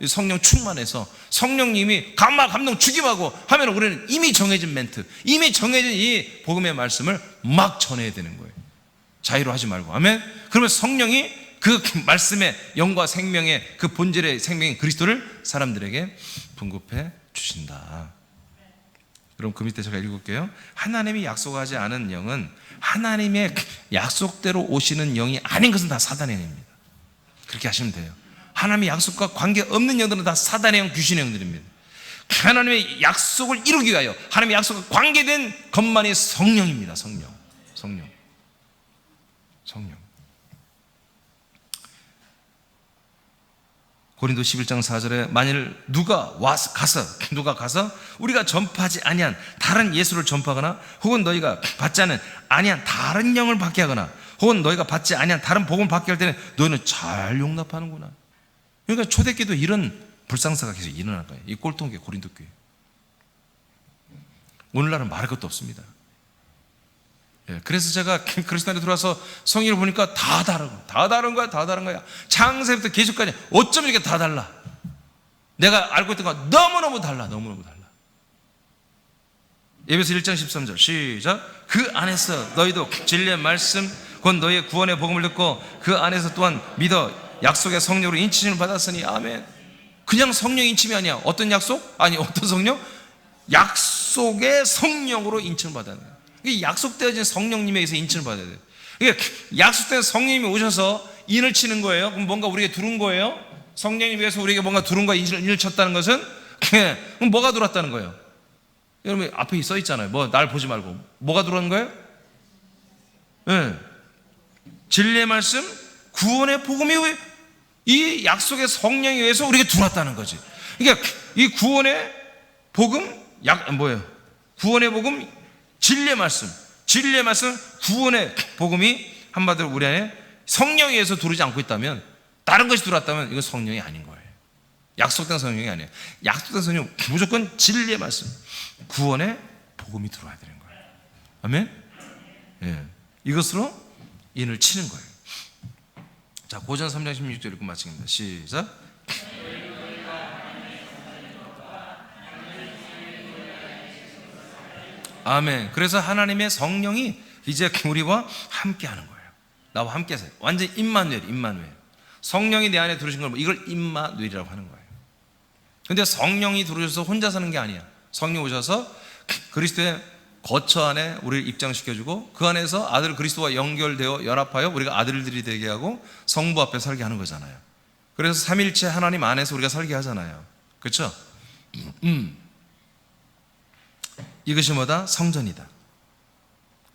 성령 충만해서 성령님이 감동 죽임하고 하면 우리는 이미 정해진 멘트, 이미 정해진 이 복음의 말씀을 막 전해야 되는 거예요. 자유로 하지 말고. 아멘. 그러면 성령이 그 말씀의 영과 생명의 그 본질의 생명인 그리스도를 사람들에게 분급해 주신다. 여러분 그 밑에 제가 읽을게요. 하나님이 약속하지 않은 영은 하나님의 약속대로 오시는 영이 아닌 것은 다 사단의 영입니다. 그렇게 하시면 돼요. 하나님의 약속과 관계없는 영들은 다 사단의 영, 귀신의 영들입니다. 하나님의 약속을 이루기 위하여 하나님의 약속과 관계된 것만이 성령입니다. 성령. 고린도 11장 4절에 만일 누가 가서 우리가 전파하지 아니한 다른 예수를 전파하거나 혹은 너희가 받지 아니한 다른 영을 받게 하거나 혹은 너희가 받지 아니한 다른 복음을 받게 할 때는 너희는 잘 용납하는구나. 그러니까 초대교회도 이런 불상사가 계속 일어날 거예요. 이 꼴통교회, 고린도 교회. 오늘날은 말할 것도 없습니다. 그래서 제가 그리스도 안에 들어와서 성경을 보니까 다 다른 거야. 창세부터 계시까지 어쩜 이렇게 다 달라. 내가 알고 있던 거 너무너무 달라. 에베소 1장 13절 시작. 그 안에서 너희도 진리의 말씀 곧 너희의 구원의 복음을 듣고 그 안에서 또한 믿어 약속의 성령으로 인치심을 받았으니 아멘. 그냥 성령 인침이 아니야. 어떤 약속? 아니 어떤 성령? 약속의 성령으로 인침을 받아야 돼요. 이게 약속되어진 성령님에 의해서 인침을 받아야 돼요. 이게 약속된 성령님이 오셔서 인을 치는 거예요. 그럼 뭔가 우리에게 두른 거예요. 성령님 위해서 우리에게 뭔가 두른 거야. 인을 쳤다는 것은 그럼 뭐가 들어왔다는 거예요? 여러분 앞에 써 있잖아요. 뭐 날 보지 말고 뭐가 들어온 거예요? 네. 진리의 말씀, 구원의 복음이 이 약속의 성령에 의해서 우리에게 들어왔다는 거지. 그러니까 이 구원의 복음, 뭐예요? 구원의 복음, 진리의 말씀, 구원의 복음이 한마디로 우리 안에 성령에 의해서 들어오지 않고 있다면, 다른 것이 들어왔다면 이건 성령이 아닌 거예요. 약속된 성령이 아니에요. 약속된 성령 무조건 진리의 말씀, 구원의 복음이 들어와야 되는 거예요. 아멘? 예. 이것으로 인을 치는 거예요. 자, 고전 3장 16절 읽고 마치겠습니다. 시작. 아멘. 그래서 하나님의 성령이 이제 우리와 함께 하는 거예요. 나와 함께 하세요. 완전 임마누엘. 성령이 내 안에 들어오신 걸 이걸 임마누엘이라고 하는 거예요. 근데 성령이 들어오셔서 혼자 사는 게 아니야. 성령 오셔서 그리스도의 거처 안에 우리를 입장시켜주고 그 안에서 아들 그리스도와 연결되어 연합하여 우리가 아들들이 되게 하고 성부 앞에 살게 하는 거잖아요. 그래서 삼일체 하나님 안에서 우리가 살게 하잖아요. 그렇죠? 이것이 뭐다? 성전이다.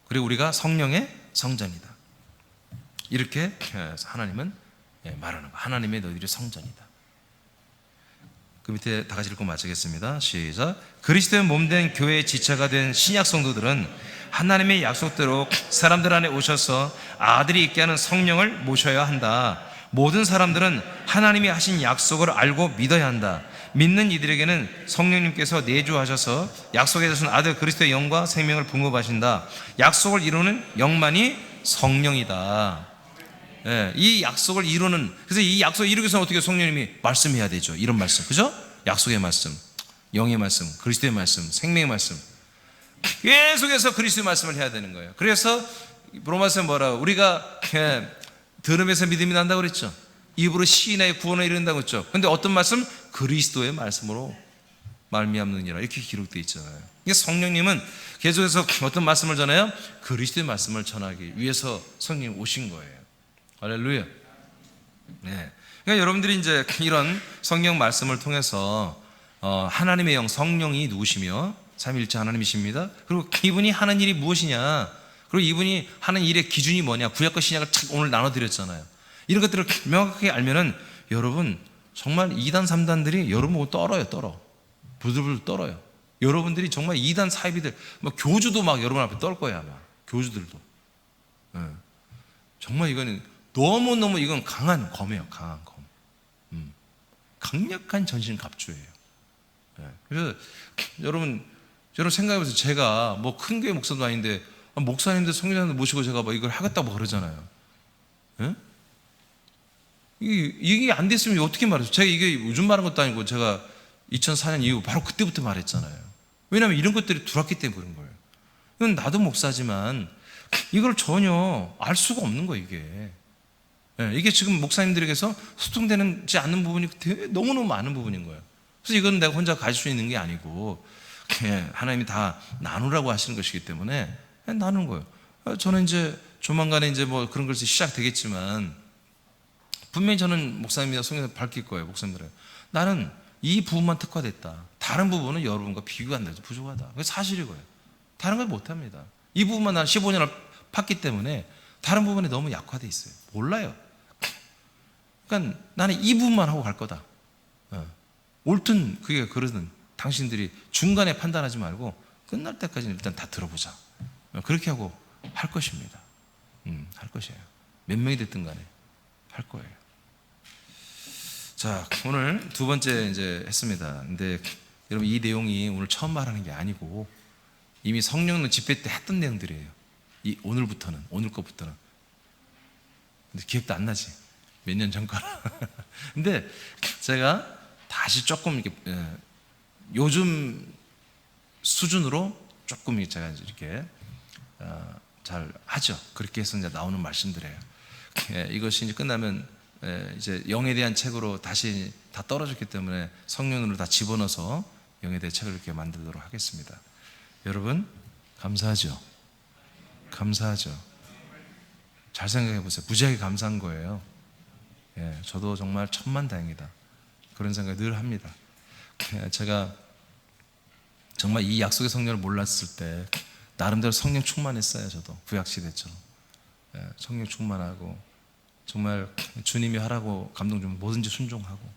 그리고 우리가 성령의 성전이다. 이렇게 하나님은 말하는 거예요. 하나님의 너희들이 성전이다. 그 밑에 다 같이 읽고 마치겠습니다. 시작. 그리스도의 몸된 교회의 지체가 된 신약 성도들은 하나님의 약속대로 사람들 안에 오셔서 아들이 있게 하는 성령을 모셔야 한다. 모든 사람들은 하나님이 하신 약속을 알고 믿어야 한다. 믿는 이들에게는 성령님께서 내주하셔서 약속에 대해서는 아들 그리스도의 영과 생명을 공급하신다. 약속을 이루는 영만이 성령이다. 예, 이 약속을 이루는, 그래서 이 약속을 이루기 위해서는 어떻게 성령님이 말씀해야 되죠. 이런 말씀, 그죠? 약속의 말씀, 영의 말씀, 그리스도의 말씀, 생명의 말씀, 계속해서 그리스도의 말씀을 해야 되는 거예요. 그래서 로마서에 뭐라고, 우리가 들음에서 믿음이 난다고 그랬죠. 입으로 시인하여 구원을 이룬다고 했죠. 근데 어떤 말씀? 그리스도의 말씀으로 말미암느니라 이렇게 기록되어 있잖아요. 이게 성령님은 계속해서 어떤 말씀을 전해요? 그리스도의 말씀을 전하기 위해서 성령님 오신 거예요. 할렐루야. 네. 그러니까 여러분들이 이제 이런 성경 말씀을 통해서 하나님의 영 성령이 누구시며 삼위일체 하나님이십니다. 그리고 이분이 하는 일이 무엇이냐, 그리고 이분이 하는 일의 기준이 뭐냐, 구약과 신약을 오늘 나눠드렸잖아요. 이런 것들을 명확하게 알면은 여러분 정말 2단 3단들이 여러분 보고 떨어요. 부들부들 떨어요. 여러분들이 정말 2단 사이비들, 뭐 교주도 막 여러분 앞에 떨 거예요. 아마 교주들도. 네. 정말 이거는 너무너무 이건 강한 검이에요. 강한 검. 강력한 전신갑주예요. 네. 그래서 여러분 생각해보세요. 제가 뭐 큰 교회 목사도 아닌데 목사님들 성령님들 모시고 제가 뭐 이걸 하겠다고 그러잖아요. 네? 이게 안 됐으면 어떻게 말해요? 제가 이게 요즘 말한 것도 아니고 제가 2004년 이후 바로 그때부터 말했잖아요. 왜냐하면 이런 것들이 들어왔기 때문에 그런 거예요. 이건 나도 목사지만 이걸 전혀 알 수가 없는 거예요. 이게 지금 목사님들에게서 소통되지 않는 부분이 너무너무 많은 부분인 거예요. 그래서 이건 내가 혼자 가질 수 있는 게 아니고 하나님이 다 나누라고 하시는 것이기 때문에 나누는 거예요. 저는 이제 조만간에 이제 뭐 그런 것이 시작되겠지만 분명히 저는 목사님이나 성경을 밝힐 거예요. 목사님들은 나는 이 부분만 특화됐다. 다른 부분은 여러분과 비교가 안 되죠. 부족하다. 그게 사실이고요. 다른 걸 못합니다. 이 부분만 난 15년을 팠기 때문에 다른 부분에 너무 약화돼 있어요. 몰라요. 그러니까 나는 이 부분만 하고 갈 거다. 옳든 그게 그러든 당신들이 중간에 판단하지 말고 끝날 때까지는 일단 다 들어보자. 그렇게 하고 할 것입니다. 할 것이에요. 몇 명이 됐든 간에 할 거예요. 자, 오늘 두 번째 이제 했습니다. 근데 여러분 이 내용이 오늘 처음 말하는 게 아니고 이미 성령의 집회 때 했던 내용들이에요. 오늘 거부터는. 근데 기억도 안 나지? 몇 년 전 거라. 근데 제가 다시 조금 이렇게 요즘 수준으로 조금 제가 이렇게 잘 하죠. 그렇게 해서 이제 나오는 말씀들이에요. 이것이 이제 끝나면 이제 영에 대한 책으로 다시 다 떨어졌기 때문에 성령으로 다 집어넣어서 영에 대한 책을 이렇게 만들도록 하겠습니다. 여러분 감사하죠. 감사하죠. 잘 생각해 보세요. 무지하게 감사한 거예요. 저도 정말 천만다행이다 그런 생각을 늘 합니다. 제가 정말 이 약속의 성령을 몰랐을 때 나름대로 성령 충만했어요. 저도 구약시대처럼 성령 충만하고 정말 주님이 하라고 감동 주면 뭐든지 순종하고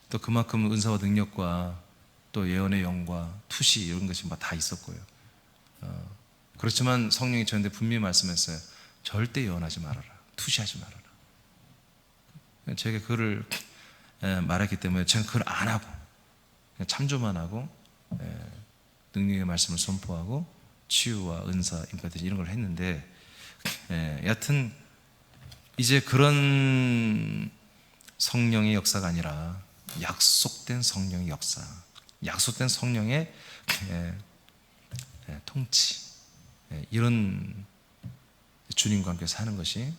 또 그만큼 은사와 능력과 또 예언의 영과 투시 이런 것이 다 있었고요. 그렇지만 성령이 저한테 분명히 말씀했어요. 절대 예언하지 말아라. 투시하지 말아라. 제가 그거를 말했기 때문에 제가 그걸 안 하고 그냥 참조만 하고 능력의 말씀을 선포하고 치유와 은사, 임파티 이런 걸 했는데 여하튼 이제 그런 성령의 역사가 아니라 약속된 성령의 역사, 약속된 성령의 통치, 이런 주님과 함께 사는 것이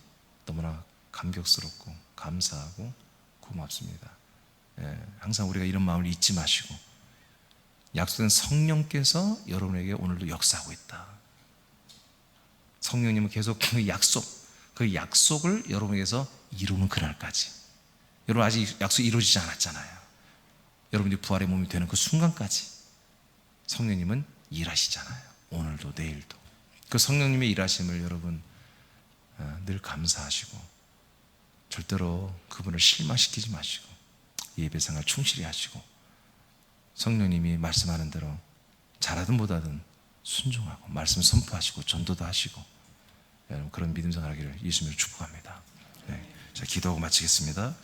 너무나 감격스럽고 감사하고 고맙습니다. 항상 우리가 이런 마음을 잊지 마시고 약속된 성령께서 여러분에게 오늘도 역사하고 있다. 성령님은 계속 그 약속을 여러분에게서 이루는 그날까지, 여러분 아직 약속이 이루어지지 않았잖아요. 여러분이 부활의 몸이 되는 그 순간까지 성령님은 일하시잖아요. 오늘도 내일도. 그 성령님의 일하심을 여러분 늘 감사하시고 절대로 그분을 실망시키지 마시고 예배생활 충실히 하시고 성령님이 말씀하는 대로 잘하든 못하든 순종하고 말씀 선포하시고 전도도 하시고 여러분 그런 믿음 생활하기를 예수님으로 축복합니다. 자, 기도하고 마치겠습니다.